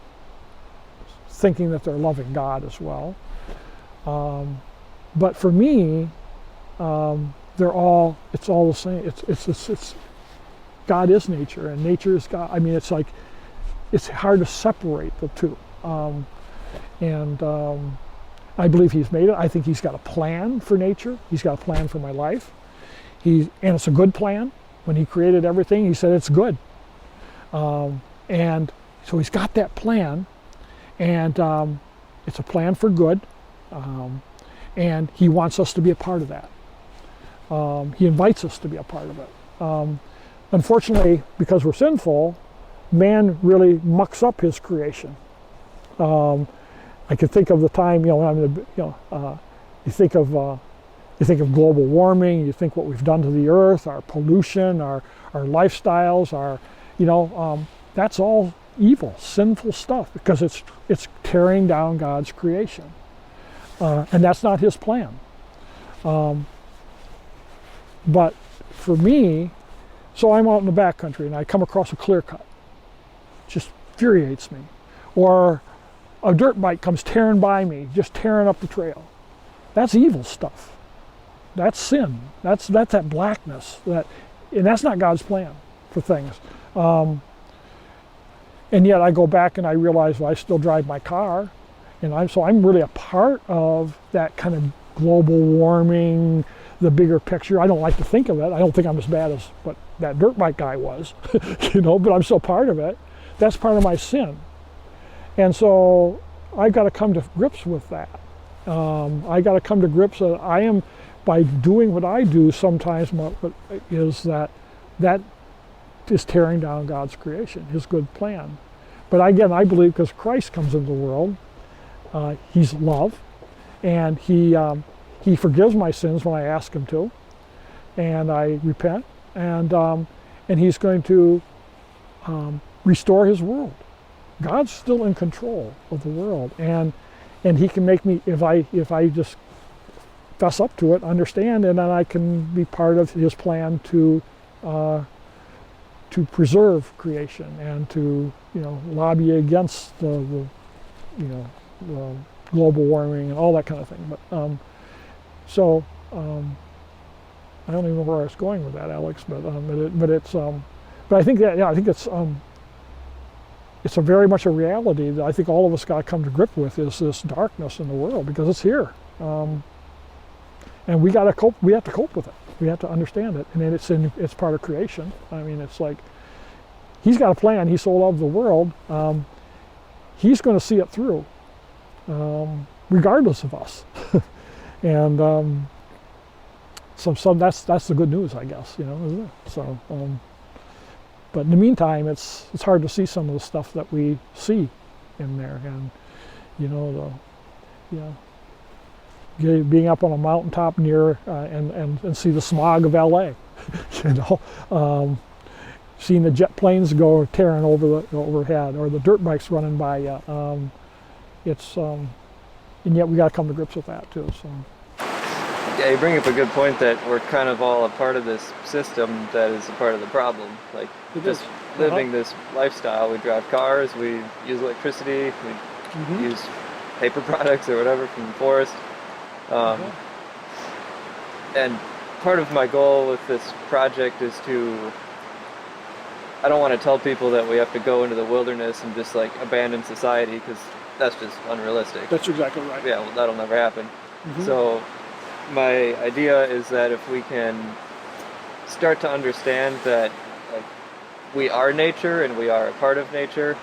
thinking that they're loving God as well. But for me, it's all the same. It's God is nature, and nature is God. I mean, it's like, it's hard to separate the two. I believe He's made it. I think He's got a plan for nature. He's got a plan for my life. And it's a good plan. When He created everything, He said it's good. And so He's got that plan, and it's a plan for good. And He wants us to be a part of that. He invites us to be a part of it. Unfortunately, because we're sinful, man really mucks up his creation. I can think of the time, you think of global warming, you think what we've done to the earth, our pollution, our lifestyles, that's all evil, sinful stuff, because it's tearing down God's creation. And that's not His plan. But for me, so I'm out in the backcountry and I come across a clear cut. It just infuriates me. Or a dirt bike comes tearing by me, just tearing up the trail. That's evil stuff. That's sin. That's that blackness. And that's not God's plan for things. And yet I go back and I realize, well, I still drive my car, and I'm really a part of that kind of global warming, the bigger picture. I don't like to think of it. I don't think I'm as bad as what that dirt bike guy was, but I'm still part of it. That's part of my sin. And so I've got to come to grips with that. I got to come to grips that I am, by doing what I do sometimes, that is tearing down God's creation, His good plan. But again, I believe because Christ comes into the world, He's love, and He forgives my sins when I ask Him to, and I repent, and He's going to restore His world. God's still in control of the world, and He can make me, if I just fess up to it, understand, and then I can be part of His plan to preserve creation and to lobby against the global warming and all that kind of thing. But I don't even know where I was going with that, Alex. But I think it's a very much a reality that I think all of us got to come to grip with, is this darkness in the world, because it's here, and we got to cope. We have to cope with it. We have to understand it, and it's part of creation. I mean, it's like He's got a plan. He so loved the world. He's going to see it through, regardless of us. And so that's the good news, I guess. Isn't it? So But in the meantime, it's hard to see some of the stuff that we see in there, and being up on a mountaintop near and see the smog of LA, seeing the jet planes go tearing overhead, or the dirt bikes running by you. And yet we got to come to grips with that too. So. Yeah, you bring up a good point that we're kind of all a part of this system that is a part of the problem. Like just living this lifestyle, we drive cars, we use electricity, we use paper products or whatever from the forest. And part of my goal with this project is I don't want to tell people that we have to go into the wilderness and just like abandon society, because that's just unrealistic. That's exactly right. Yeah, well, that'll never happen. So my idea is that if we can start to understand that like we are nature and we are a part of nature,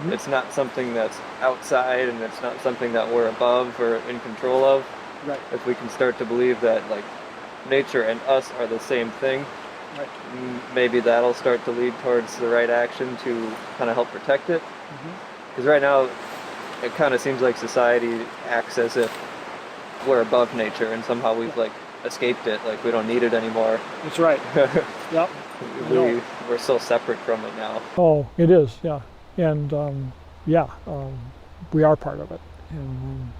it's not something that's outside and it's not something that we're above or in control of. Right. If we can start to believe that like nature and us are the same thing, right, maybe that'll start to lead towards the right action to kind of help protect it. Because right now it kind of seems like society acts as if we're above nature and somehow we've like escaped it, like we don't need it anymore. That's right. Yep. We're so separate from it now. Oh, it is, yeah. And we are part of it. And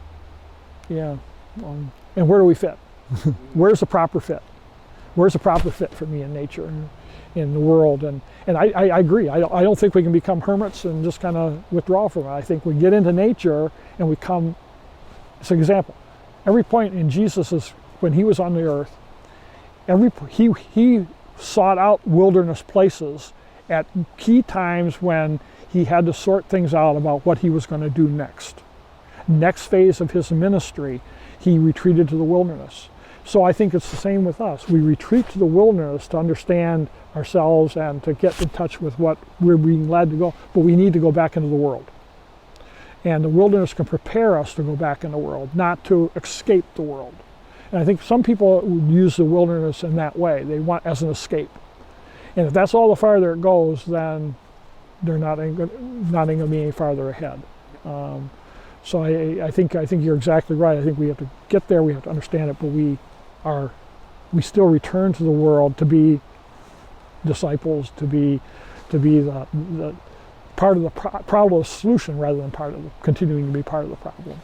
and where do we fit? Where's the proper fit? Where's the proper fit for me in nature and in the world? And I agree. I don't think we can become hermits and just kind of withdraw from it. I think we get into nature and we come. It's an example. Every point in Jesus' when he was on the earth, he sought out wilderness places at key times when he had to sort things out about what he was going to do next. Next phase of his ministry, he retreated to the wilderness. So I think it's the same with us. We retreat to the wilderness to understand ourselves and to get in touch with what we're being led to go, but we need to go back into the world. And the wilderness can prepare us to go back in the world, not to escape the world. And I think some people use the wilderness in that way. They want as an escape. And if that's all the farther it goes, then they're not going to be any farther ahead. So I think you're exactly right. I think we have to get there, we have to understand it, but we still return to the world to be disciples, to be the part of the problem of the solution rather than continuing to be part of the problem.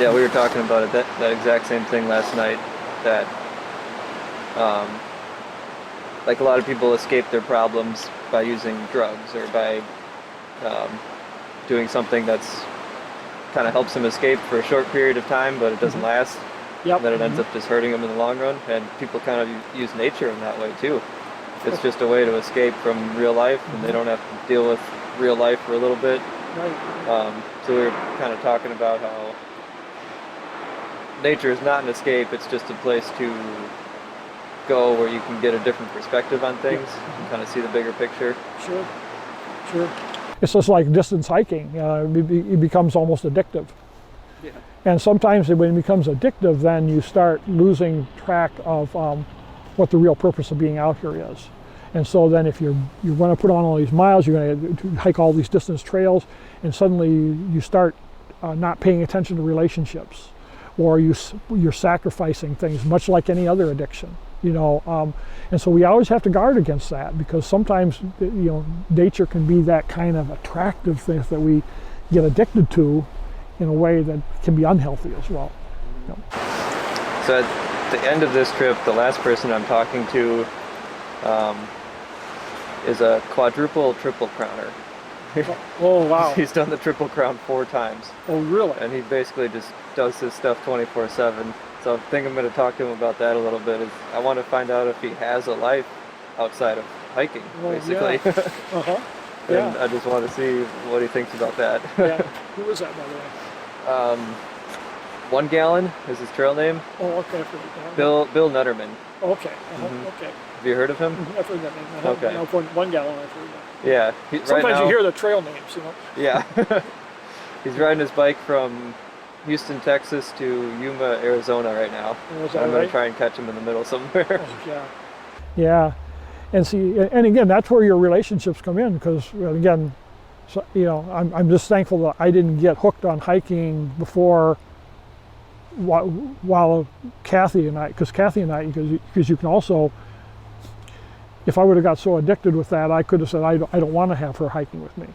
Yeah, we were talking about it, that exact same thing last night, that like a lot of people escape their problems by using drugs or by doing something that's kind of helps them escape for a short period of time, but it doesn't last. Yep. Then it ends up just hurting them in the long run. And people kind of use nature in that way too. It's just a way to escape from real life, and they don't have to deal with real life for a little bit. Right. So we were kind of talking about how nature is not an escape, it's just a place to go where you can get a different perspective on things and kind of see the bigger picture. Sure. It's just like distance hiking. It becomes almost addictive. Yeah. And sometimes when it becomes addictive, then you start losing track of what the real purpose of being out here is. And so then if you're going to put on all these miles, you're going to hike all these distance trails, and suddenly you start not paying attention to relationships, or you're sacrificing things, much like any other addiction. And so we always have to guard against that, because sometimes nature can be that kind of attractive thing that we get addicted to in a way that can be unhealthy as well. So at the end of this trip, the last person I'm talking to is a quadruple triple crowner. Oh wow. He's done the Triple Crown 4 times. Oh really? And he basically just does his stuff 24/7. So I think I'm going to talk to him about that a little bit. I want to find out if he has a life outside of hiking, basically. Yeah. And I just want to see what he thinks about that. Yeah. Who is that, by the way? 1 Gallon is his trail name. Oh, okay. I forget that. Bill Nutterman. Okay. Mm-hmm. Okay. Have you heard of him? I've heard that name. Okay. No, 1 Gallon, I've heard that. Yeah. Sometimes right now, you hear the trail names, Yeah. He's riding his bike from Houston, Texas to Yuma, Arizona right now. Oh, is that I'm going right? to try and catch him in the middle somewhere. Oh, yeah. Yeah. And see, and again, that's where your relationships come in, because again, so, you know, I'm just thankful that I didn't get hooked on hiking before, while Kathy and I, because you can also, if I would have got so addicted with that, I could have said, I don't want to have her hiking with me.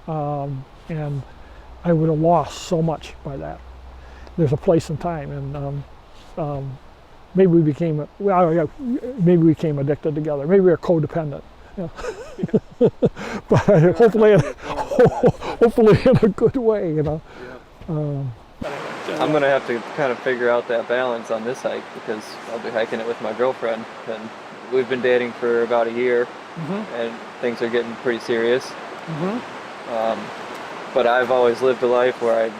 And I would have lost so much by that. There's a place and time, and maybe we became addicted together. Maybe we were codependent. Yeah. But hopefully in a good way, you know. I'm gonna have to kind of figure out that balance on this hike, because I'll be hiking it with my girlfriend, and we've been dating for about a year, and things are getting pretty serious. But I've always lived a life where I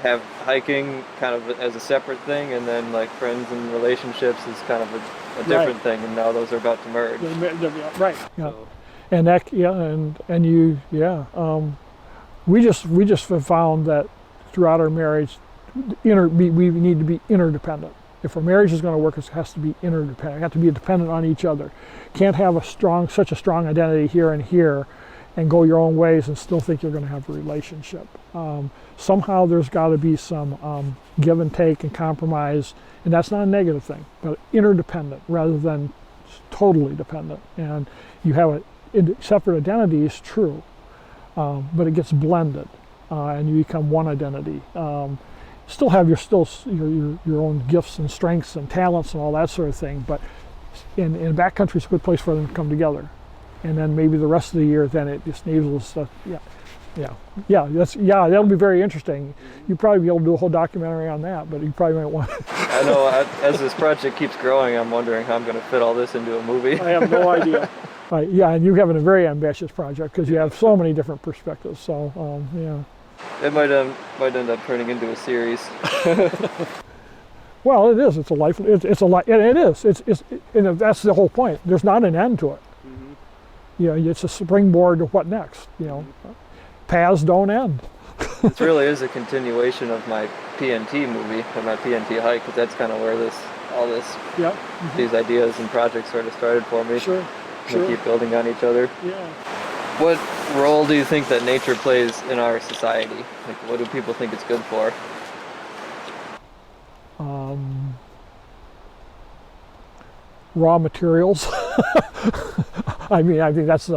have hiking kind of as a separate thing, and then like friends and relationships is kind of a different thing, and now those are about to merge. Right. Yeah. So. And that, and you, we just have found that throughout our marriage, we need to be interdependent. If our marriage is going to work, it has to be interdependent. We have to be dependent on each other. Can't have such a strong identity here and here, and go your own ways and still think you're going to have a relationship. Somehow there's got to be some give and take and compromise, and that's not a negative thing, but interdependent rather than totally dependent. And you have separate identities, true, but it gets blended, and you become one identity. Still have your own gifts and strengths and talents and all that sort of thing, but in backcountry, it's a good place for them to come together. And then maybe the rest of the year, then it just enables stuff. That'll be very interesting. You'd probably be able to do a whole documentary on that, but you probably might want. I know. As this project keeps growing, I'm wondering how I'm going to fit all this into a movie. I have no idea. And you have a very ambitious project because you have so many different perspectives. So it might end up turning into a series. Well, it is. It's a life. It's a life. It is. And that's the whole point. There's not an end to it. It's a springboard to what next. Paths don't end. It really is a continuation of my PNT movie, of my PNT hike, because that's kind of where these ideas and projects sort of started for me. Sure. We keep building on each other. Yeah. What role do you think that nature plays in our society? Like, what do people think it's good for? Raw materials. I think that's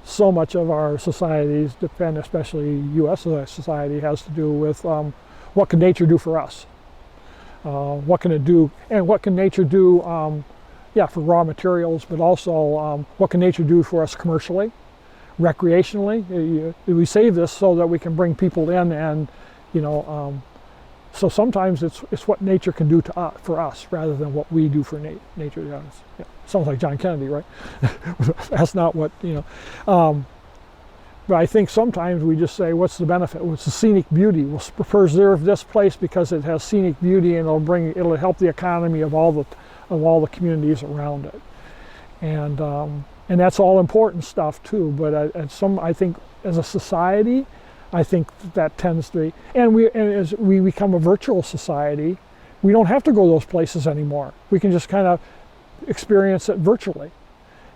so much of our societies depend, especially U.S. society, has to do with what can nature do for us? What can it do? And what can nature do, for raw materials, but also what can nature do for us commercially, recreationally? We save this so that we can bring people in, and so sometimes it's what nature can do for us rather than what we do for nature. Yeah. Sounds like John Kennedy, right? That's not what, but I think sometimes we just say, what's the benefit? What's the scenic beauty? We'll preserve this place because it has scenic beauty, and it'll help the economy of all the communities around it. And that's all important stuff too, but I think as a society, I think that tends to be, and as we become a virtual society, we don't have to go those places anymore. We can just kind of experience it virtually,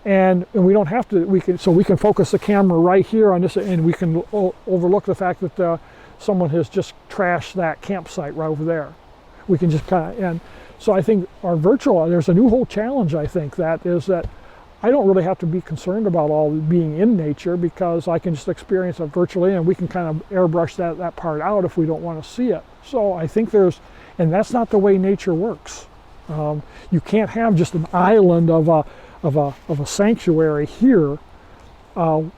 and we don't have to. We can focus the camera right here on this, and we can overlook the fact that someone has just trashed that campsite right over there. We can just and so I think there's a new whole challenge. I think that I don't really have to be concerned about all being in nature, because I can just experience it virtually, and we can kind of airbrush that part out if we don't want to see it. So I think and that's not the way nature works. You can't have just an island of a sanctuary here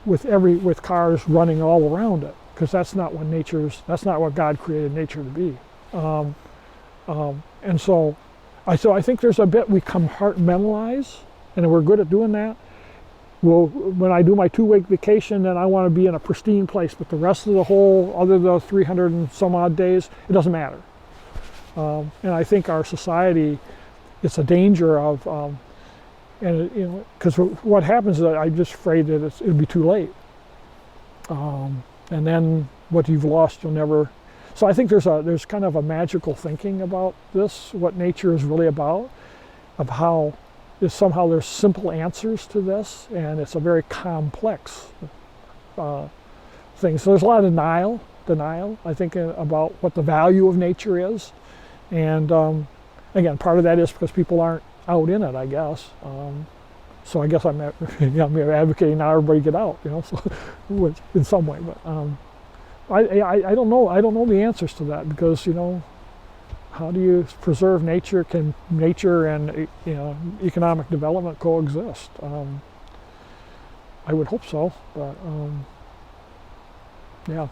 with cars running all around it, because that's not what God created nature to be. And so I think there's a bit we compartmentalize. And we're good at doing that. Well, when I do my 2-week vacation, then I want to be in a pristine place, but the rest of the 300 and some odd days, it doesn't matter. And I think our society, it's a danger of, because what happens is that I'm just afraid that it'll be too late. And then what you've lost, you'll never. So I think there's kind of a magical thinking about this, what nature is really about, of how somehow there's simple answers to this, and it's a very complex thing. So there's a lot of denial, I think, about what the value of nature is. And again, part of that is because people aren't out in it, I guess. So I guess I'm advocating now everybody get out, so in some way. But I don't know. I don't know the answers to that, because how do you preserve nature? Can nature and economic development coexist? I would hope so, but yeah.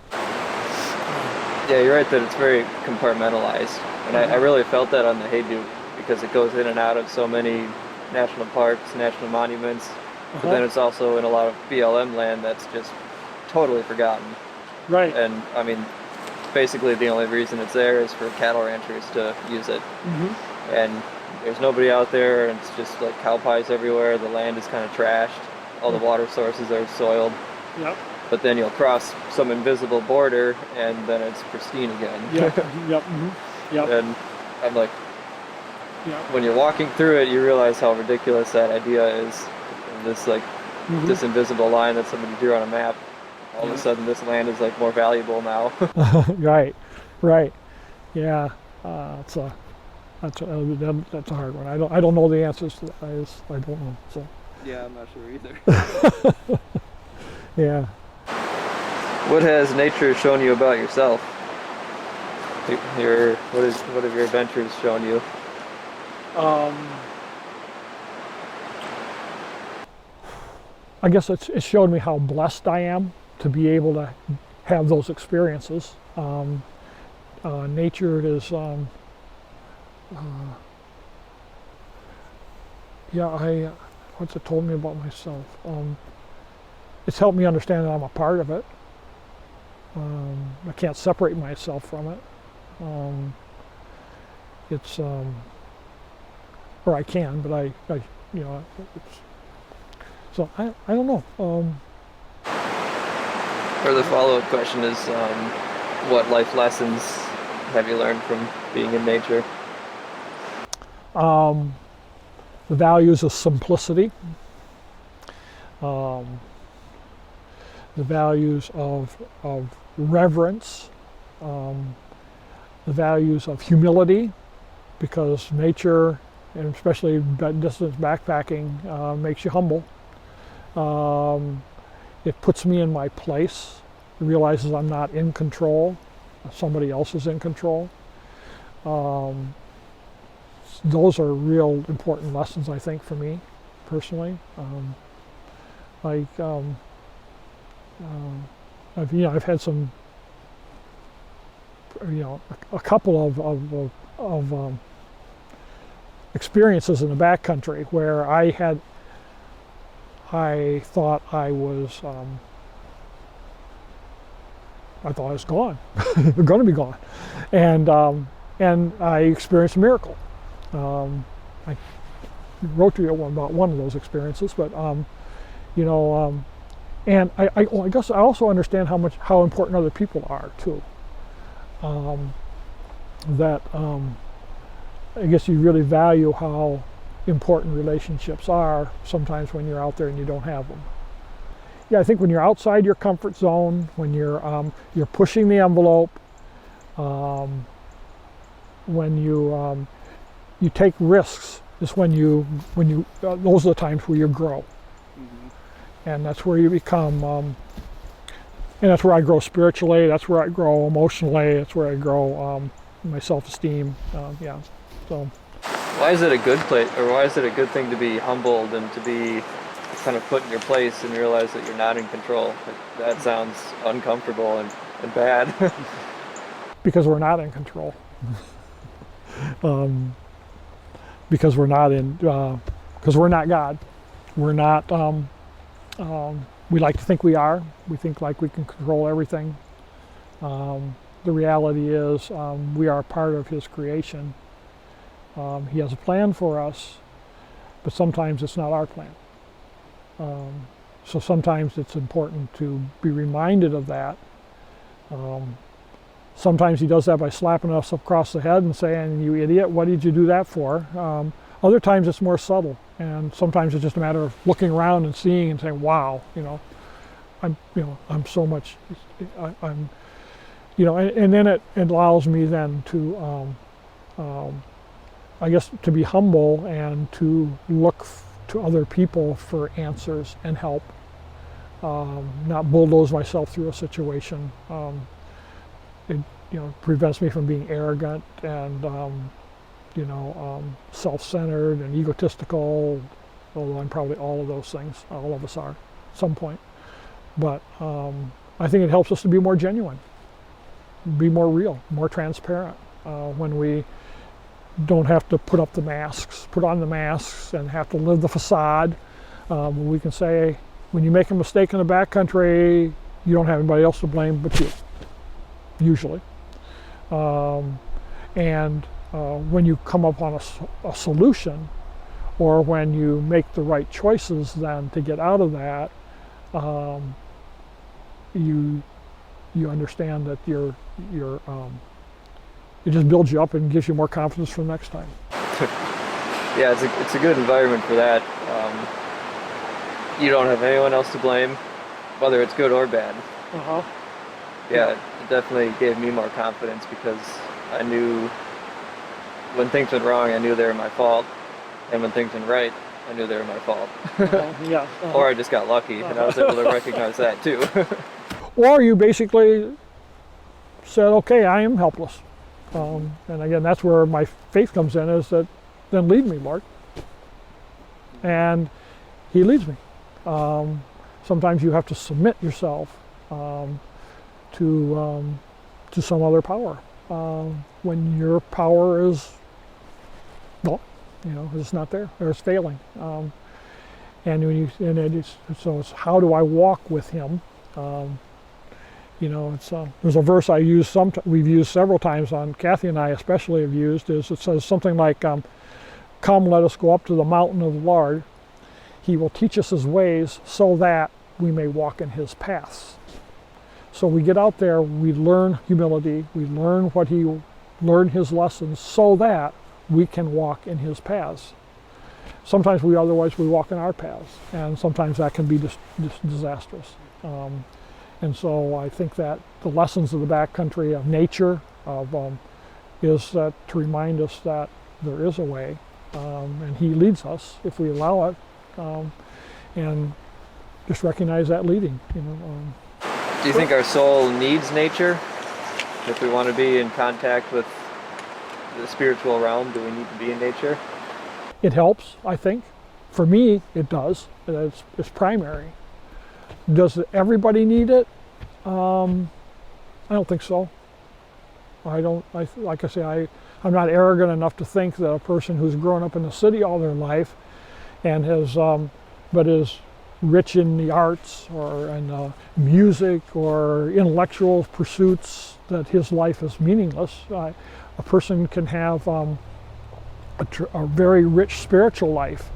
Yeah, you're right that it's very compartmentalized, and I really felt that on the Hayduke, because it goes in and out of so many national parks, national monuments, but then it's also in a lot of BLM land that's just totally forgotten. Right. And I mean, basically the only reason it's there is for cattle ranchers to use it. And there's nobody out there, and it's just like cow pies everywhere. The land is kind of trashed. All the water sources are soiled. Yep. But then you'll cross some invisible border, and then it's pristine again. Yep. Yep. Yep. And I'm like, when you're walking through it, you realize how ridiculous that idea is. This this invisible line that somebody drew on a map. All of a sudden, this land is like more valuable now. Right. Yeah. That's a hard one. I don't know the answers to that. I don't know. So. Yeah, I'm not sure either. Yeah. What has nature shown you about yourself? What have your adventures shown you? I guess it showed me how blessed I am to be able to have those experiences. Nature is, what's it told me about myself? It's helped me understand that I'm a part of it. I can't separate myself from it. Or I can, but so I don't know. Or the follow-up question is, what life lessons have you learned from being in nature? The values of simplicity, the values of reverence, the values of humility, because nature, and especially distance backpacking, makes you humble. It puts me in my place. It realizes I'm not in control. Somebody else is in control. Those are real important lessons, I think, for me personally. I've had some, a couple of experiences in the backcountry where I thought I was gone, going to be gone, and I experienced a miracle. I wrote to you about one of those experiences, but and I guess I also understand how important other people are too. I guess you really value how important relationships are sometimes when you're out there and you don't have them. Yeah, I think when you're outside your comfort zone, when you're pushing the envelope, when you take risks, is when you those are the times where you grow. And that's where you become, and that's where I grow spiritually, that's where I grow emotionally, that's where I grow my self-esteem, so. Why is it a good place, or why is it a good thing to be humbled and to be kind of put in your place and realize that you're not in control? That sounds uncomfortable and bad. Because we're not in control. Because we're not God. We're not, we like to think we are. We think like we can control everything. The reality is we are part of His creation. He has a plan for us, but sometimes it's not our plan. So sometimes it's important to be reminded of that. Sometimes He does that by slapping us across the head and saying, "You idiot, what did you do that for?" Other times it's more subtle, and sometimes it's just a matter of looking around and seeing and saying, wow, I'm so much, I'm, and then it allows me then to, I guess, to be humble and to look to other people for answers and help, not bulldoze myself through a situation. It prevents me from being arrogant and self-centered and egotistical, although I'm probably all of those things. All of us are at some point. But I think it helps us to be more genuine, be more real, more transparent, when we don't have to put on the masks and have to live the facade. We can say, when you make a mistake in the backcountry, you don't have anybody else to blame but you, usually. When you come up on a solution, or when you make the right choices then to get out of that, you understand that it just builds you up and gives you more confidence for the next time. Yeah, it's a good environment for that. You don't have anyone else to blame, whether it's good or bad. Yeah, it definitely gave me more confidence, because I knew when things went wrong, I knew they were my fault, and when things went right, I knew they were my fault. Or I just got lucky, and I was able to recognize that too. Or you basically said, okay, I am helpless. And again, that's where my faith comes in, is that, then lead me, Lord. And he leads me. Sometimes you have to submit yourself to some other power. When your power is, it's not there, or it's failing. So it's, how do I walk with him? There's a verse I use, we've used several times on, Kathy and I especially have used, it says something like, come, let us go up to the mountain of the Lord. He will teach us his ways so that we may walk in his paths. So we get out there, we learn humility, we learn his lessons so that we can walk in his paths. Sometimes we walk in our paths, and sometimes that can be disastrous. And so I think that the lessons of the backcountry, of nature, is to remind us that there is a way, and he leads us if we allow it, and just recognize that leading. Do you think our soul needs nature? If we want to be in contact with the spiritual realm, do we need to be in nature? It helps, I think. For me, it does. It's primary. Does everybody need it? I don't think so. Like I say, I'm not arrogant enough to think that a person who's grown up in the city all their life and but is rich in the arts or in music or intellectual pursuits, that his life is meaningless. A person can have a very rich spiritual life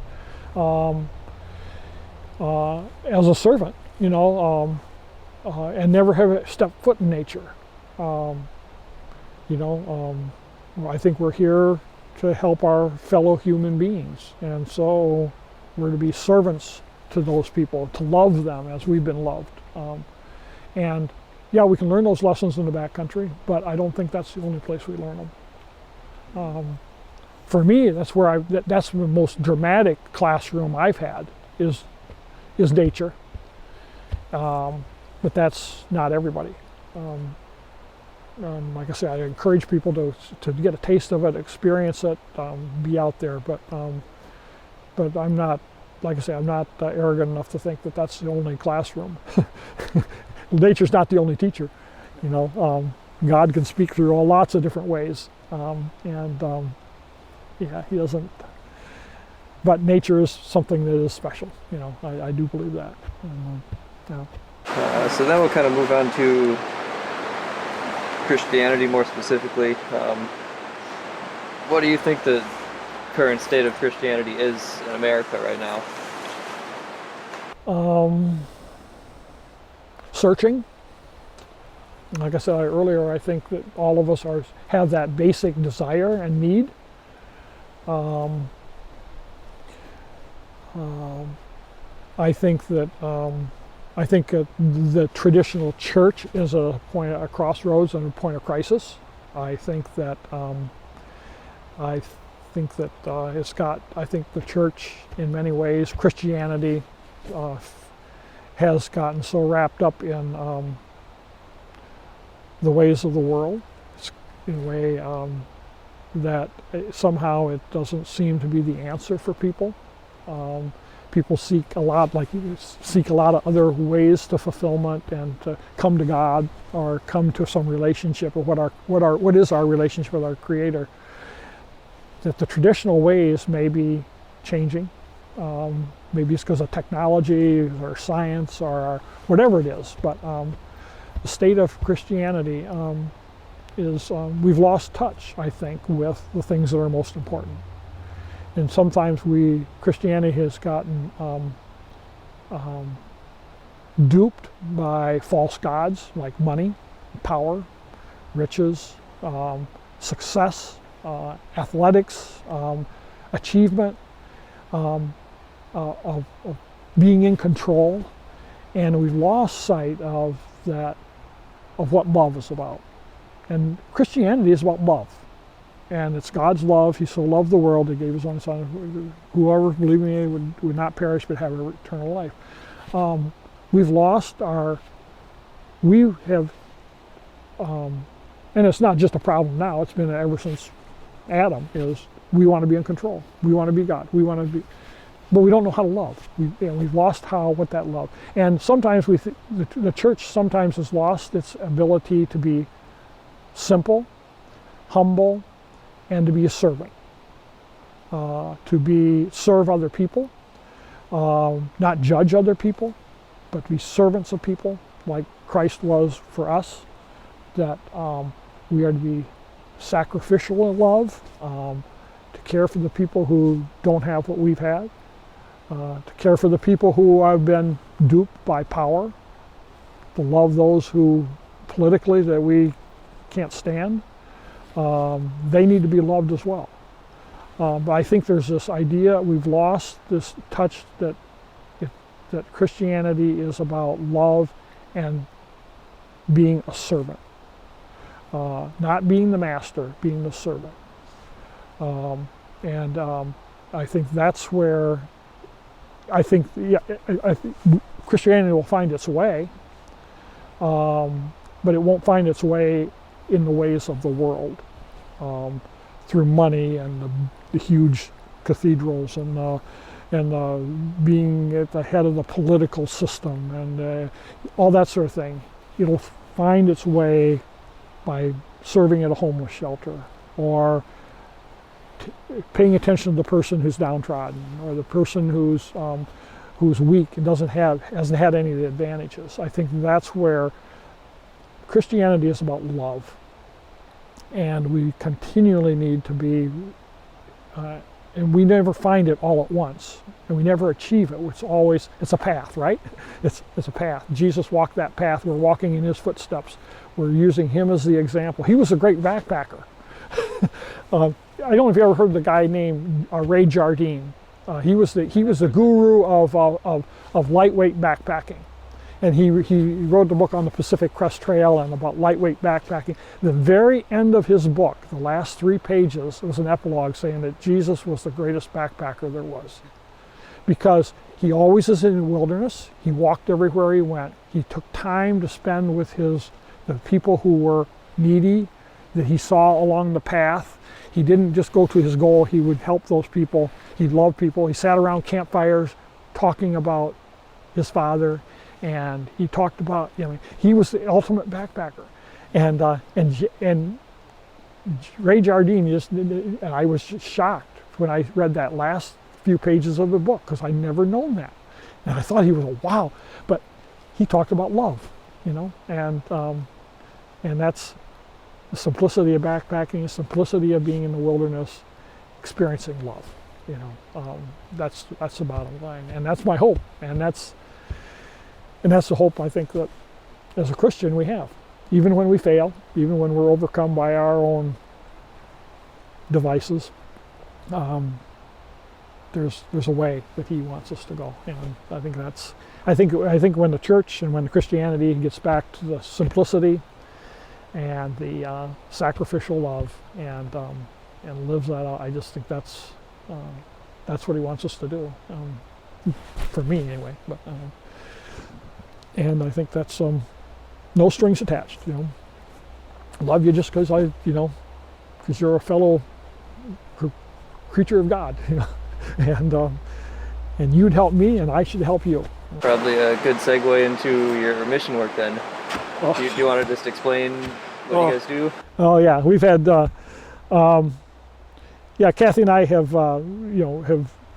as a servant, and never have stepped foot in nature. I think we're here to help our fellow human beings, and so we're to be servants to those people, to love them as we've been loved. And yeah, we can learn those lessons in the backcountry, but I don't think that's the only place we learn them. For me, that's the most dramatic classroom I've had is nature. But that's not everybody. Like I say, I encourage people to get a taste of it, experience it, be out there. But I'm not, like I say, I'm not arrogant enough to think that that's the only classroom. Nature's not the only teacher. God can speak through lots of different ways, yeah, he doesn't. But nature is something that is special. I do believe that. Yeah. So then we'll kind of move on to Christianity more specifically. What do you think the current state of Christianity is in America right now? Searching. Like I said earlier, I think that all of us have that basic desire and need. I think that the traditional church is a crossroads and a point of crisis. I think that the church, in many ways, Christianity, has gotten so wrapped up in the ways of the world, in a way that somehow it doesn't seem to be the answer for people. People seek a lot of other ways to fulfillment and to come to God or come to some relationship, or what is our relationship with our Creator. That the traditional ways may be changing. Maybe it's because of technology or science or whatever it is. But the state of Christianity is we've lost touch, I think, with the things that are most important. And sometimes Christianity has gotten duped by false gods like money, power, riches, success, athletics, achievement, of being in control, and we've lost sight of what love is about. And Christianity is about love. And it's God's love. He so loved the world, He gave His only Son. Whoever believed in Him would not perish but have eternal life. We've lost and it's not just a problem now, it's been ever since Adam, is we want to be in control. We want to be God. But we don't know how to love. We've lost what that love. And sometimes the church sometimes has lost its ability to be simple, humble, and to be a servant, serve other people, not judge other people, but be servants of people like Christ was for us, that we are to be sacrificial in love, to care for the people who don't have what we've had, to care for the people who have been duped by power, to love those who politically that we can't stand. They need to be loved as well. But I think there's this idea, we've lost this touch that Christianity is about love and being a servant. Not being the master, being the servant. I think that's where I think Christianity will find its way, but it won't find its way in the ways of the world, through money and the huge cathedrals and being at the head of the political system and all that sort of thing. It'll find its way by serving at a homeless shelter, or paying attention to the person who's downtrodden, or the person who's weak and hasn't had any of the advantages. I think that's where Christianity is about love, and we continually need to be, and we never find it all at once, and we never achieve it. It's a path, right? It's a path. Jesus walked that path. We're walking in His footsteps. We're using Him as the example. He was a great backpacker. I don't know if you ever heard the guy named Ray Jardine. He was the guru of lightweight backpacking, and he wrote the book on the Pacific Crest Trail and about lightweight backpacking. The very end of his book, the last 3 pages, was an epilogue saying that Jesus was the greatest backpacker there was, because he always is in the wilderness. He walked everywhere he went. He took time to spend with the people who were needy, that he saw along the path. He didn't just go to his goal. He would help those people. He loved people. He sat around campfires talking about his Father, and he talked about, he was the ultimate backpacker. And Ray Jardine and I was just shocked when I read that last few pages of the book, because I'd never known that. And I thought he was wow, but he talked about love, and that's the simplicity of backpacking, the simplicity of being in the wilderness, experiencing love. That's the bottom line, and that's my hope, and that's the hope I think that as a Christian we have, even when we fail, even when we're overcome by our own devices. there's a way that he wants us to go, and I think when the church and when Christianity gets back to the simplicity and the sacrificial love and lives that out, I just think that's what he wants us to do, for me anyway. But and I think that's no strings attached. Love you just because because you're a fellow creature of God, and you'd help me, and I should help you. Probably a good segue into your mission work then. Oh. Do you want to just explain what you guys do? Oh yeah, we've had Kathy and I have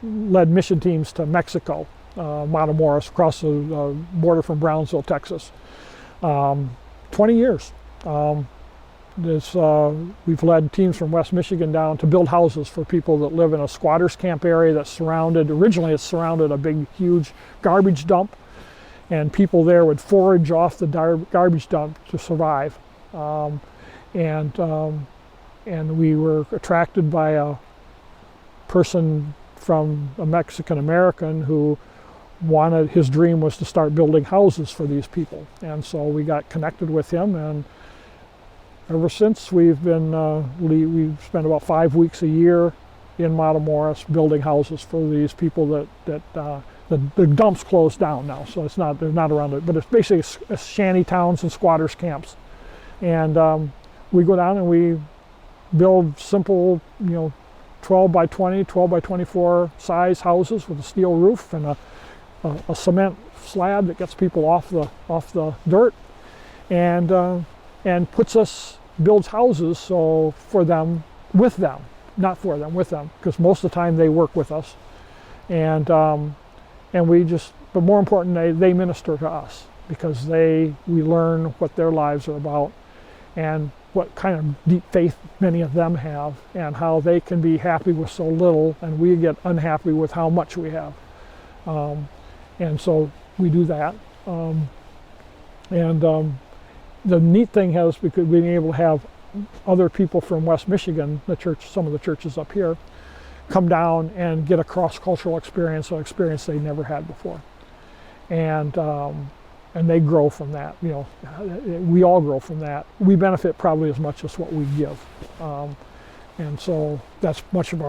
led mission teams to Mexico, Matamoros, across the border from Brownsville, Texas. 20 years. We've led teams from West Michigan down to build houses for people that live in a squatters camp area that's originally it surrounded a big, huge garbage dump, and people there would forage off the garbage dump to survive. And we were attracted by a person from a Mexican American who his dream was to start building houses for these people, and so we got connected with him, and ever since we've spent about 5 weeks a year in Matamoros building houses for these people that the dumps closed down now, so they're not around it, but it's basically shanty towns and squatters camps, and we go down and we build simple 12 by 20, 12 by 24 size houses with a steel roof and a cement slab that gets people off the dirt, and builds houses for them, with them, not for them, with them, because most of the time they work with us, but more importantly, they minister to us, because we learn what their lives are about and what kind of deep faith many of them have, and how they can be happy with so little and we get unhappy with how much we have. And so we do that. The neat thing has, because being able to have other people from West Michigan, some of the churches up here, come down and get a cross-cultural experience, an experience they never had before. And they grow from that. We all grow from that. We benefit probably as much as what we give. And so that's much of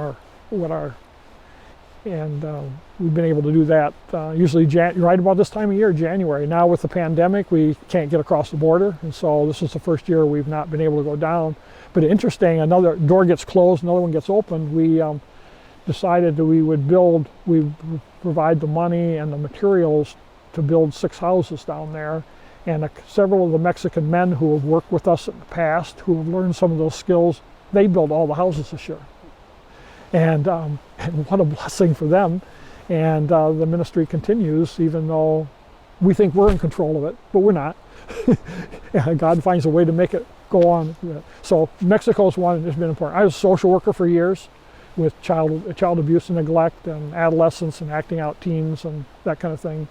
we've been able to do that usually right about this time of year, January. Now with the pandemic, we can't get across the border, and so this is the first year we've not been able to go down. But interesting, another door gets closed, another one gets opened. We decided that we provide the money and the materials to build 6 houses down there, and several of the Mexican men who have worked with us in the past, who have learned some of those skills, they build all the houses this year. And what a blessing for them. And the ministry continues, even though we think we're in control of it, but we're not. God finds a way to make it go on. So Mexico is one that's been important. I was a social worker for years with child abuse and neglect and adolescents and acting out teens and that kind of thing.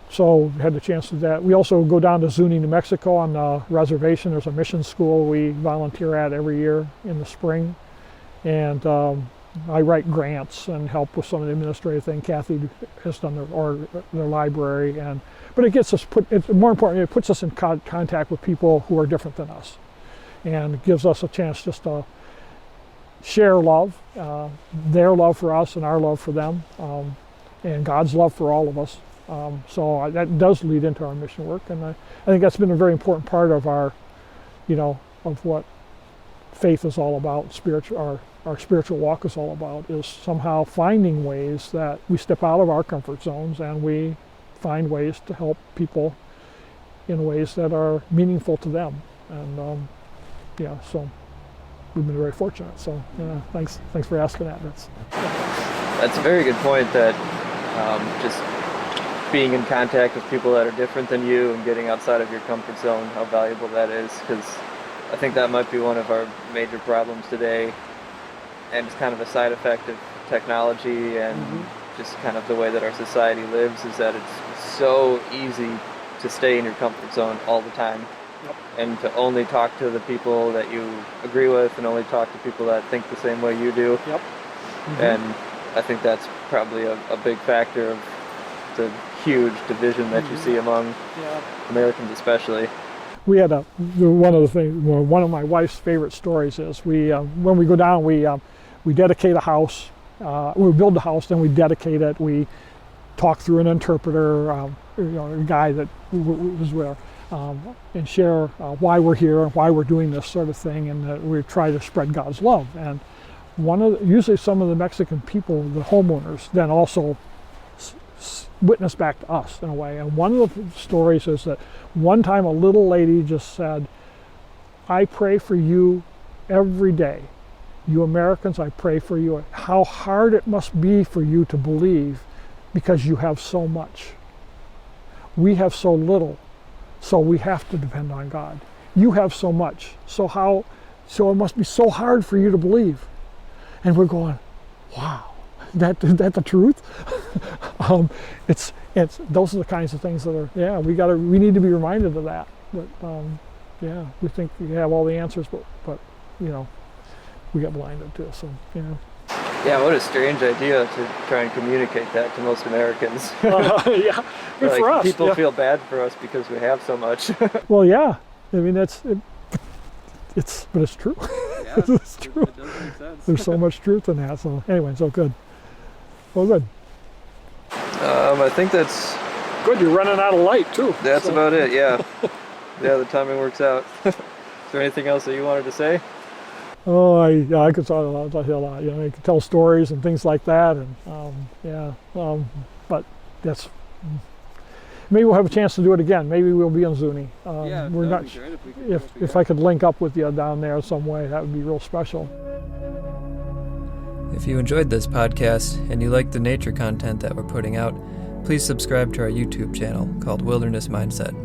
So had the chance to do that. We also go down to Zuni, New Mexico on the reservation. There's a mission school we volunteer at every year in the spring. And I write grants and help with some of the administrative thing. Kathy has done their library, but it gets us more importantly, it puts us in contact with people who are different than us, and gives us a chance just to share love, their love for us and our love for them, and God's love for all of us. So that does lead into our mission work, and I think that's been a very important part of our, of what faith is all about, our spiritual walk is all about, is somehow finding ways that we step out of our comfort zones and we find ways to help people in ways that are meaningful to them. And so we've been very fortunate. So thanks for asking that. That's a very good point, that just being in contact with people that are different than you and getting outside of your comfort zone, how valuable that is, because I think that might be one of our major problems today, and it's kind of a side effect of technology and just kind of the way that our society lives, is that it's so easy to stay in your comfort zone all the time. Yep. And to only talk to the people that you agree with and only talk to people that think the same way you do. Yep. And I think that's probably a big factor of the huge division that you see among Americans especially. We had one of my wife's favorite stories is when we go down, we dedicate a house, we build the house, then we dedicate it, we talk through an interpreter, a guy that was there, and share why we're here and why we're doing this sort of thing, and we try to spread God's love. And usually some of the Mexican people, the homeowners, then also witness back to us in a way. And one of the stories is that one time a little lady just said, "I pray for you every day. You Americans, I pray for you. How hard it must be for you to believe because you have so much. We have so little, so we have to depend on God. You have so much, so it must be so hard for you to believe." And we're going, wow, that the truth? It's those are the kinds of things that are, we need to be reminded of that. But we think we have all the answers, but we get blinded to it. So Yeah, what a strange idea to try and communicate that to most Americans. Good for us. People feel bad for us because we have so much. Well, yeah. I mean, but it's true. Yeah, it's true. It does make sense. There's so much truth in that. So anyway, so good. Well, good. I think that's Good, you're running out of light too. That's about it, yeah. Yeah, the timing works out. Is there anything else that you wanted to say? Oh, I could talk a lot. I could tell stories and things like that, and but that's maybe we'll have a chance to do it again. Maybe we'll be in Zuni. Yeah, we're not. Be great if I could link up with you down there some way, that would be real special. If you enjoyed this podcast and you like the nature content that we're putting out, please subscribe to our YouTube channel called Wilderness Mindset.